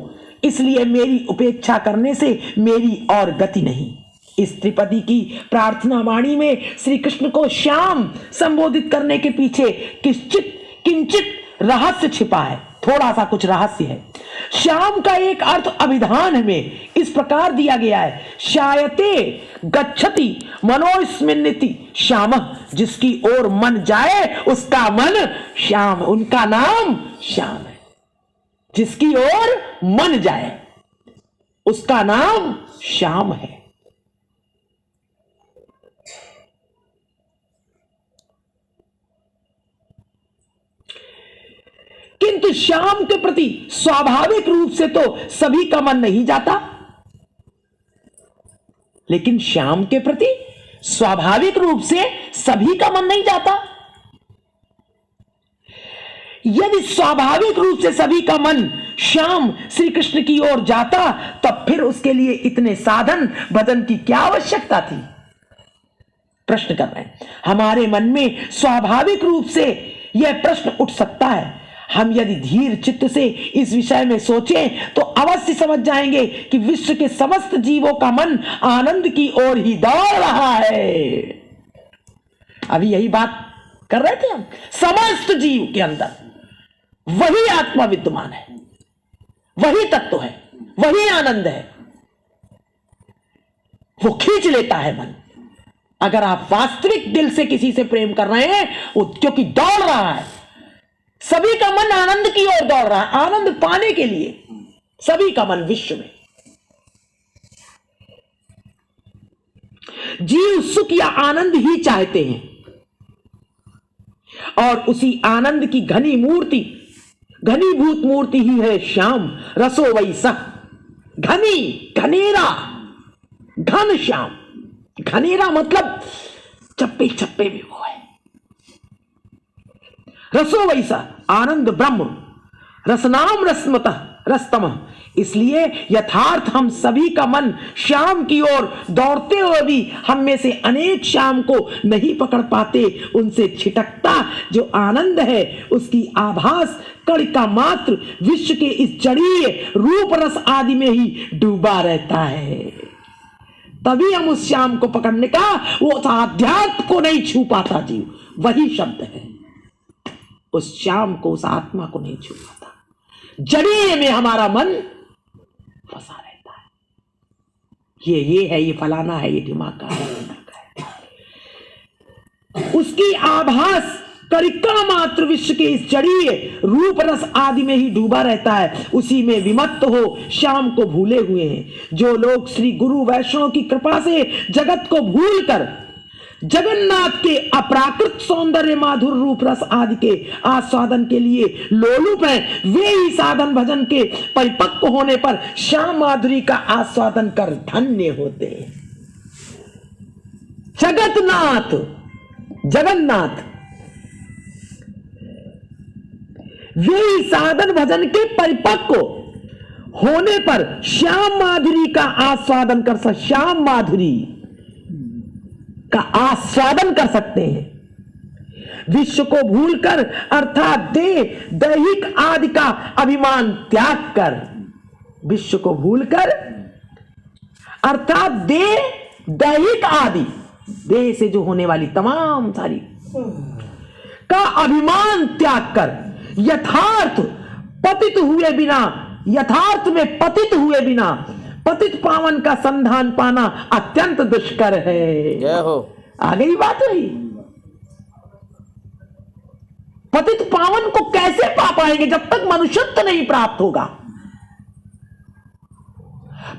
इसलिए मेरी उपेक्षा करने से मेरी और गति नहीं। इस त्रिपदी की प्रार्थना वाणी में श्री कृष्ण को श्याम संबोधित करने के पीछे किंचित रहस्य छिपा है, थोड़ा सा कुछ रहस्य है। श्याम का एक अर्थ अभिधान में इस प्रकार दिया गया है, शायते गच्छति मनोस्मिन्निति श्यामः, जिसकी ओर मन जाए उसका मन श्याम, उनका नाम श्याम है। जिसकी ओर मन जाए उसका नाम श्याम है। किंतु श्याम के प्रति स्वाभाविक रूप से तो सभी का मन नहीं जाता, लेकिन श्याम के प्रति स्वाभाविक रूप से सभी का मन नहीं जाता। यदि स्वाभाविक रूप से सभी का मन श्याम श्री कृष्ण की ओर जाता, तब फिर उसके लिए इतने साधन भजन की क्या आवश्यकता थी? प्रश्न कर रहे हैं। हमारे मन में स्वाभाविक रूप से यह प्रश्न उठ सकता है। हम यदि धीर चित्त से इस विषय में सोचें तो अवश्य समझ जाएंगे कि विश्व के समस्त जीवों का मन आनंद की ओर ही दौड़ रहा है। अभी यही बात कर रहे थे हम। समस्त जीव के अंदर वही आत्मा विद्यमान है, वही तत्व है, वही आनंद है, वो खींच लेता है मन। अगर आप वास्तविक दिल से किसी से प्रेम कर रहे हैं, वो क्योंकि दौड़ रहा है, सभी का मन आनंद की ओर दौड़ रहा है, आनंद पाने के लिए सभी का मन विश्व में। जीव सुख या आनंद ही चाहते हैं और उसी आनंद की घनीभूत मूर्ति ही है श्याम रसो वैसा। घनी, घनेरा, घन श्याम। घनेरा मतलब चप्पे चप्पे में वो है। रसो वैसा आनंद ब्रह्म, रसनाम रसमतः रस्तम। इसलिए यथार्थ हम सभी का मन श्याम की ओर दौड़ते हुए भी हम में से अनेक श्याम को नहीं पकड़ पाते। उनसे छिटकता जो आनंद है उसकी आभास कणिका मात्र विश्व के इस जड़ीय रूप रस आदि में ही डूबा रहता है। तभी हम उस श्याम को पकड़ने का, वो अध्यात्म को नहीं छू पाता जीव। वही शब्द है, उस श्याम को, उस आत्मा को नहीं छू पाता। जड़ीय में हमारा मन फंसा रहता है। ये है, ये फलाना है, ये दिमाग का है। उसकी आभास कणिका मात्र विश्व के इस जड़ीय रूप रस आदि में ही डूबा रहता है। उसी में विमत्त हो श्याम को भूले हुए हैं। जो लोग श्री गुरु वैष्णव की कृपा से जगत को भूलकर जगन्नाथ के अपराकृत सौंदर्य माधुर रूप रस आदि के आस्वादन के लिए लोलुप हैं, वे ही साधन भजन के परिपक्व होने पर श्याम माधुरी का आस्वादन कर धन्य होते हैं। जगन्नाथ, जगन्नाथ वे ही साधन भजन के परिपक्व होने पर श्याम माधुरी का आस्वादन कर सकते, श्याम माधुरी का आस्वादन कर सकते हैं। विश्व को भूलकर अर्थात दैहिक आदि का अभिमान त्याग कर, विश्व को भूलकर अर्थात दैहिक आदि, देह से जो होने वाली तमाम सारी का अभिमान त्याग कर यथार्थ पतित हुए बिना, यथार्थ में पतित हुए बिना पतित पावन का संधान पाना अत्यंत दुष्कर है। जय हो। आ गई बात रही। पतित पावन को कैसे पा पाएंगे जब तक मनुष्यत्व नहीं प्राप्त होगा।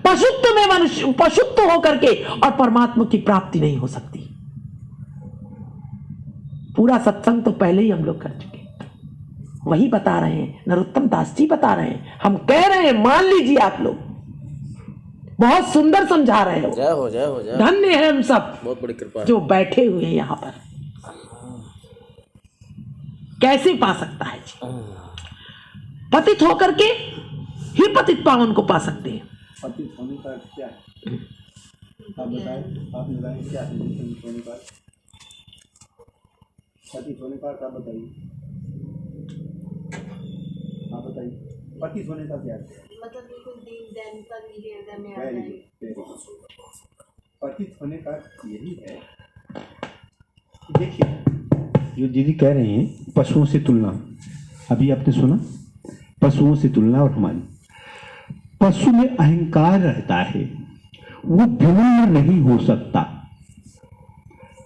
पशुत्व में मनुष्य पशुत्व होकर के और परमात्मा की प्राप्ति नहीं हो सकती। पूरा सत्संग तो पहले ही हम लोग कर चुके, वही बता रहे हैं, नरोत्तम दास जी बता रहे हैं, हम कह रहे हैं, मान लीजिए आप लोग। बहुत सुंदर समझा रहे हो। जय हो, जय हो, जय। धन्य है हम सब, बहुत बड़ी कृपा है। जो बैठे हुए हैं यहां पर। कैसे पा सकता है जी? पतित होकर के ही पतित पावन को पा सकते हैं। पतित होने का क्या है आप बताएं, आप बताएं क्या है पतित होने का? पतित होने का आप बताइए, आप बताइए पतित होने का क्या है? मतलब बिल्कुल दीन दयालुता मेरे हृदय में आ जाए। पतित होने का यही है। देखिए, जो दीदी कह रहे हैं पशुओं से तुलना, अभी आपने सुना, पशुओं से तुलना। और हमारी पशु में अहंकार रहता है, वो विनम्र नहीं हो सकता।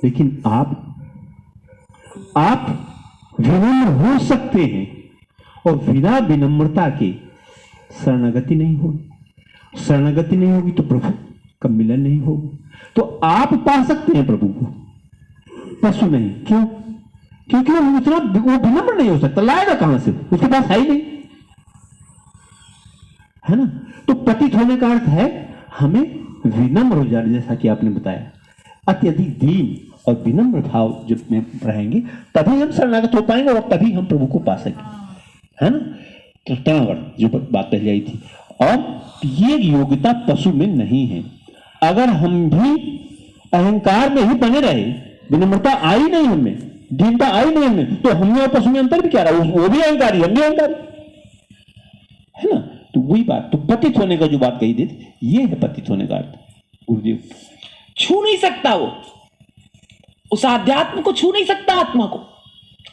लेकिन आप विनम्र हो सकते हैं और बिना विनम्रता के शरणागति नहीं होगी। शरणागति नहीं होगी तो प्रभु का मिलन नहीं होगा। तो आप पा सकते हैं प्रभु को, पशु नहीं। क्यों? क्योंकि वो विनम्र नहीं हो सकता। लाएगा कहां से? उसके पास है ही नहीं, है ना। तो पतित होने का अर्थ है हमें विनम्र हो जाना, जैसा कि आपने बताया। अत्यधिक दीन और विनम्र भाव जब में रहेंगे तभी हम शरणागत हो पाएंगे और तभी हम प्रभु को पा सकेंगे, है ना। तो तनावट जो बात पहले आई थी, और ये योग्यता पशु में नहीं है। अगर हम भी अहंकार में ही बने रहे, विनम्रता आई नहीं हमें, दीनता आई नहीं हमें, तो हमें और पशु में अंतर भी क्या रहा? वो भी अहंकारी, हम भी अहंकारी, है ना? तो वही बात, तो पतित होने का जो बात कही थी, ये है पतित होने का अर्थ। गुरुदेव छू नहीं सकता वो, उस आध्यात्म को छू नहीं सकता, आत्मा को,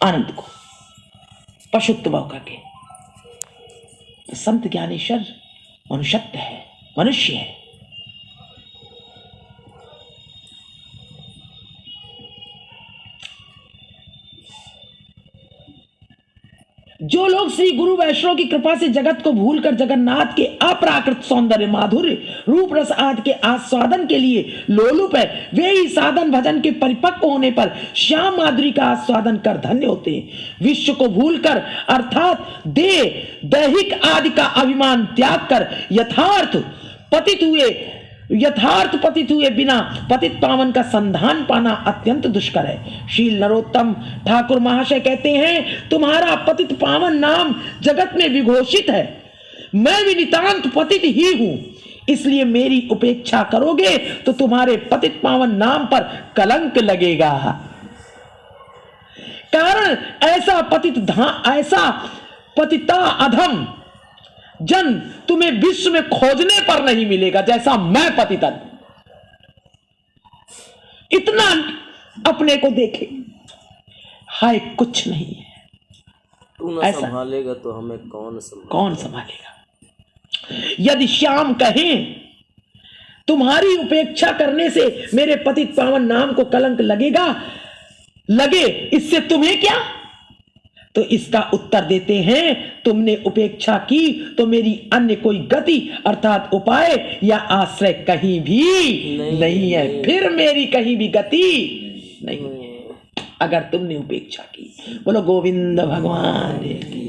आनंद को, पशुत्व होकर के। तो संत ज्ञानेश्वर मनुष्यत्व है, मनुष्य है। जो लोग श्री गुरु वैष्णव की कृपा से जगत को भूलकर जगन्नाथ के अपराकृत सौंदर्य, माधुर्य, रूप, रस आदि के आस्वादन के लिए लोलुप है, वे ही साधन भजन के परिपक्व होने पर श्याम माधुरी का आस्वादन कर धन्य होते हैं। विश्व को भूलकर अर्थात देह, दैहिक आदि का अभिमान त्याग कर यथार्थ पतित हुए बिना पतित पावन का संधान पाना अत्यंत दुष्कर है। शील नरोत्तम ठाकुर महाशय कहते हैं, तुम्हारा पतित पावन नाम जगत में विघोषित है। मैं भी नितांत पतित ही हूं, इसलिए मेरी उपेक्षा करोगे तो तुम्हारे पतित पावन नाम पर कलंक लगेगा। कारण ऐसा पतिता अधम जन तुम्हें विश्व में खोजने पर नहीं मिलेगा जैसा मैं पतितन। इतना अपने को देखे, हाय कुछ नहीं है। तू न संभालेगा तो हमें कौन संभालेगा? यदि श्याम कहें तुम्हारी उपेक्षा करने से मेरे पतित पावन नाम को कलंक लगे, इससे तुम्हें क्या? तो इसका उत्तर देते हैं, तुमने उपेक्षा की तो मेरी अन्य कोई गति अर्थात उपाय या आश्रय कहीं भी नहीं है। फिर मेरी कहीं भी गति नहीं अगर तुमने उपेक्षा की। बोलो गोविंद भगवान की।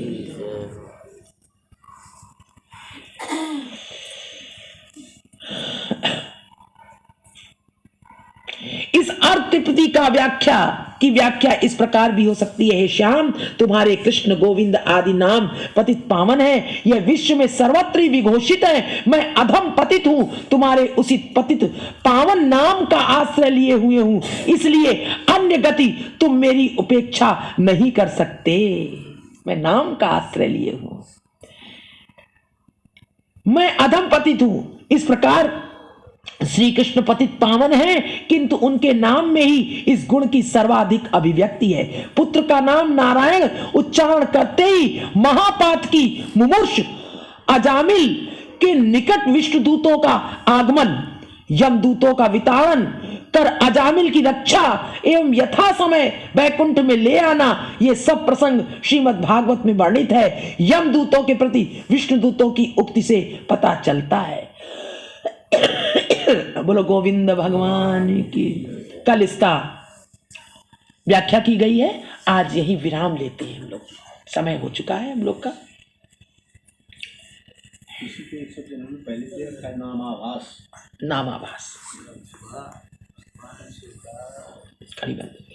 इस अर्थ त्रिपदी की व्याख्या इस प्रकार भी हो सकती है, हे श्याम, तुम्हारे कृष्ण गोविंद आदि नाम पतित पावन है, यह विश्व में सर्वत्र विघोषित है। मैं अधम पतित हूं, तुम्हारे उसी पतित पावन नाम का आश्रय लिए हुए हूं, इसलिए अन्य गति तुम मेरी उपेक्षा नहीं कर सकते। मैं नाम का आश्रय लिए हूं, मैं अधम पतित हूं। इस प्रकार श्री कृष्ण पतित पावन है, किंतु उनके नाम में ही इस गुण की सर्वाधिक अभिव्यक्ति है। पुत्र का नाम नारायण उच्चारण करते ही महापात की मुमूर्ष अजामिल के निकट विष्णु दूतों का आगमन, यमदूतों का विताड़न कर अजामिल की रक्षा एवं यथा समय वैकुंठ में ले आना, ये सब प्रसंग श्रीमद् भागवत में वर्णित है। यमदूतों के प्रति विष्णु दूतों की उक्ति से पता चलता है। बोलो गोविंद भगवान की। कल इसका व्याख्या की गई है, आज यही विराम लेते हैं हम लोग, समय हो चुका है हम लोग का। इसी के एक शब्द उन्होंने पहले से रखा है, नामाभास। नामाभास। खड़ी बात।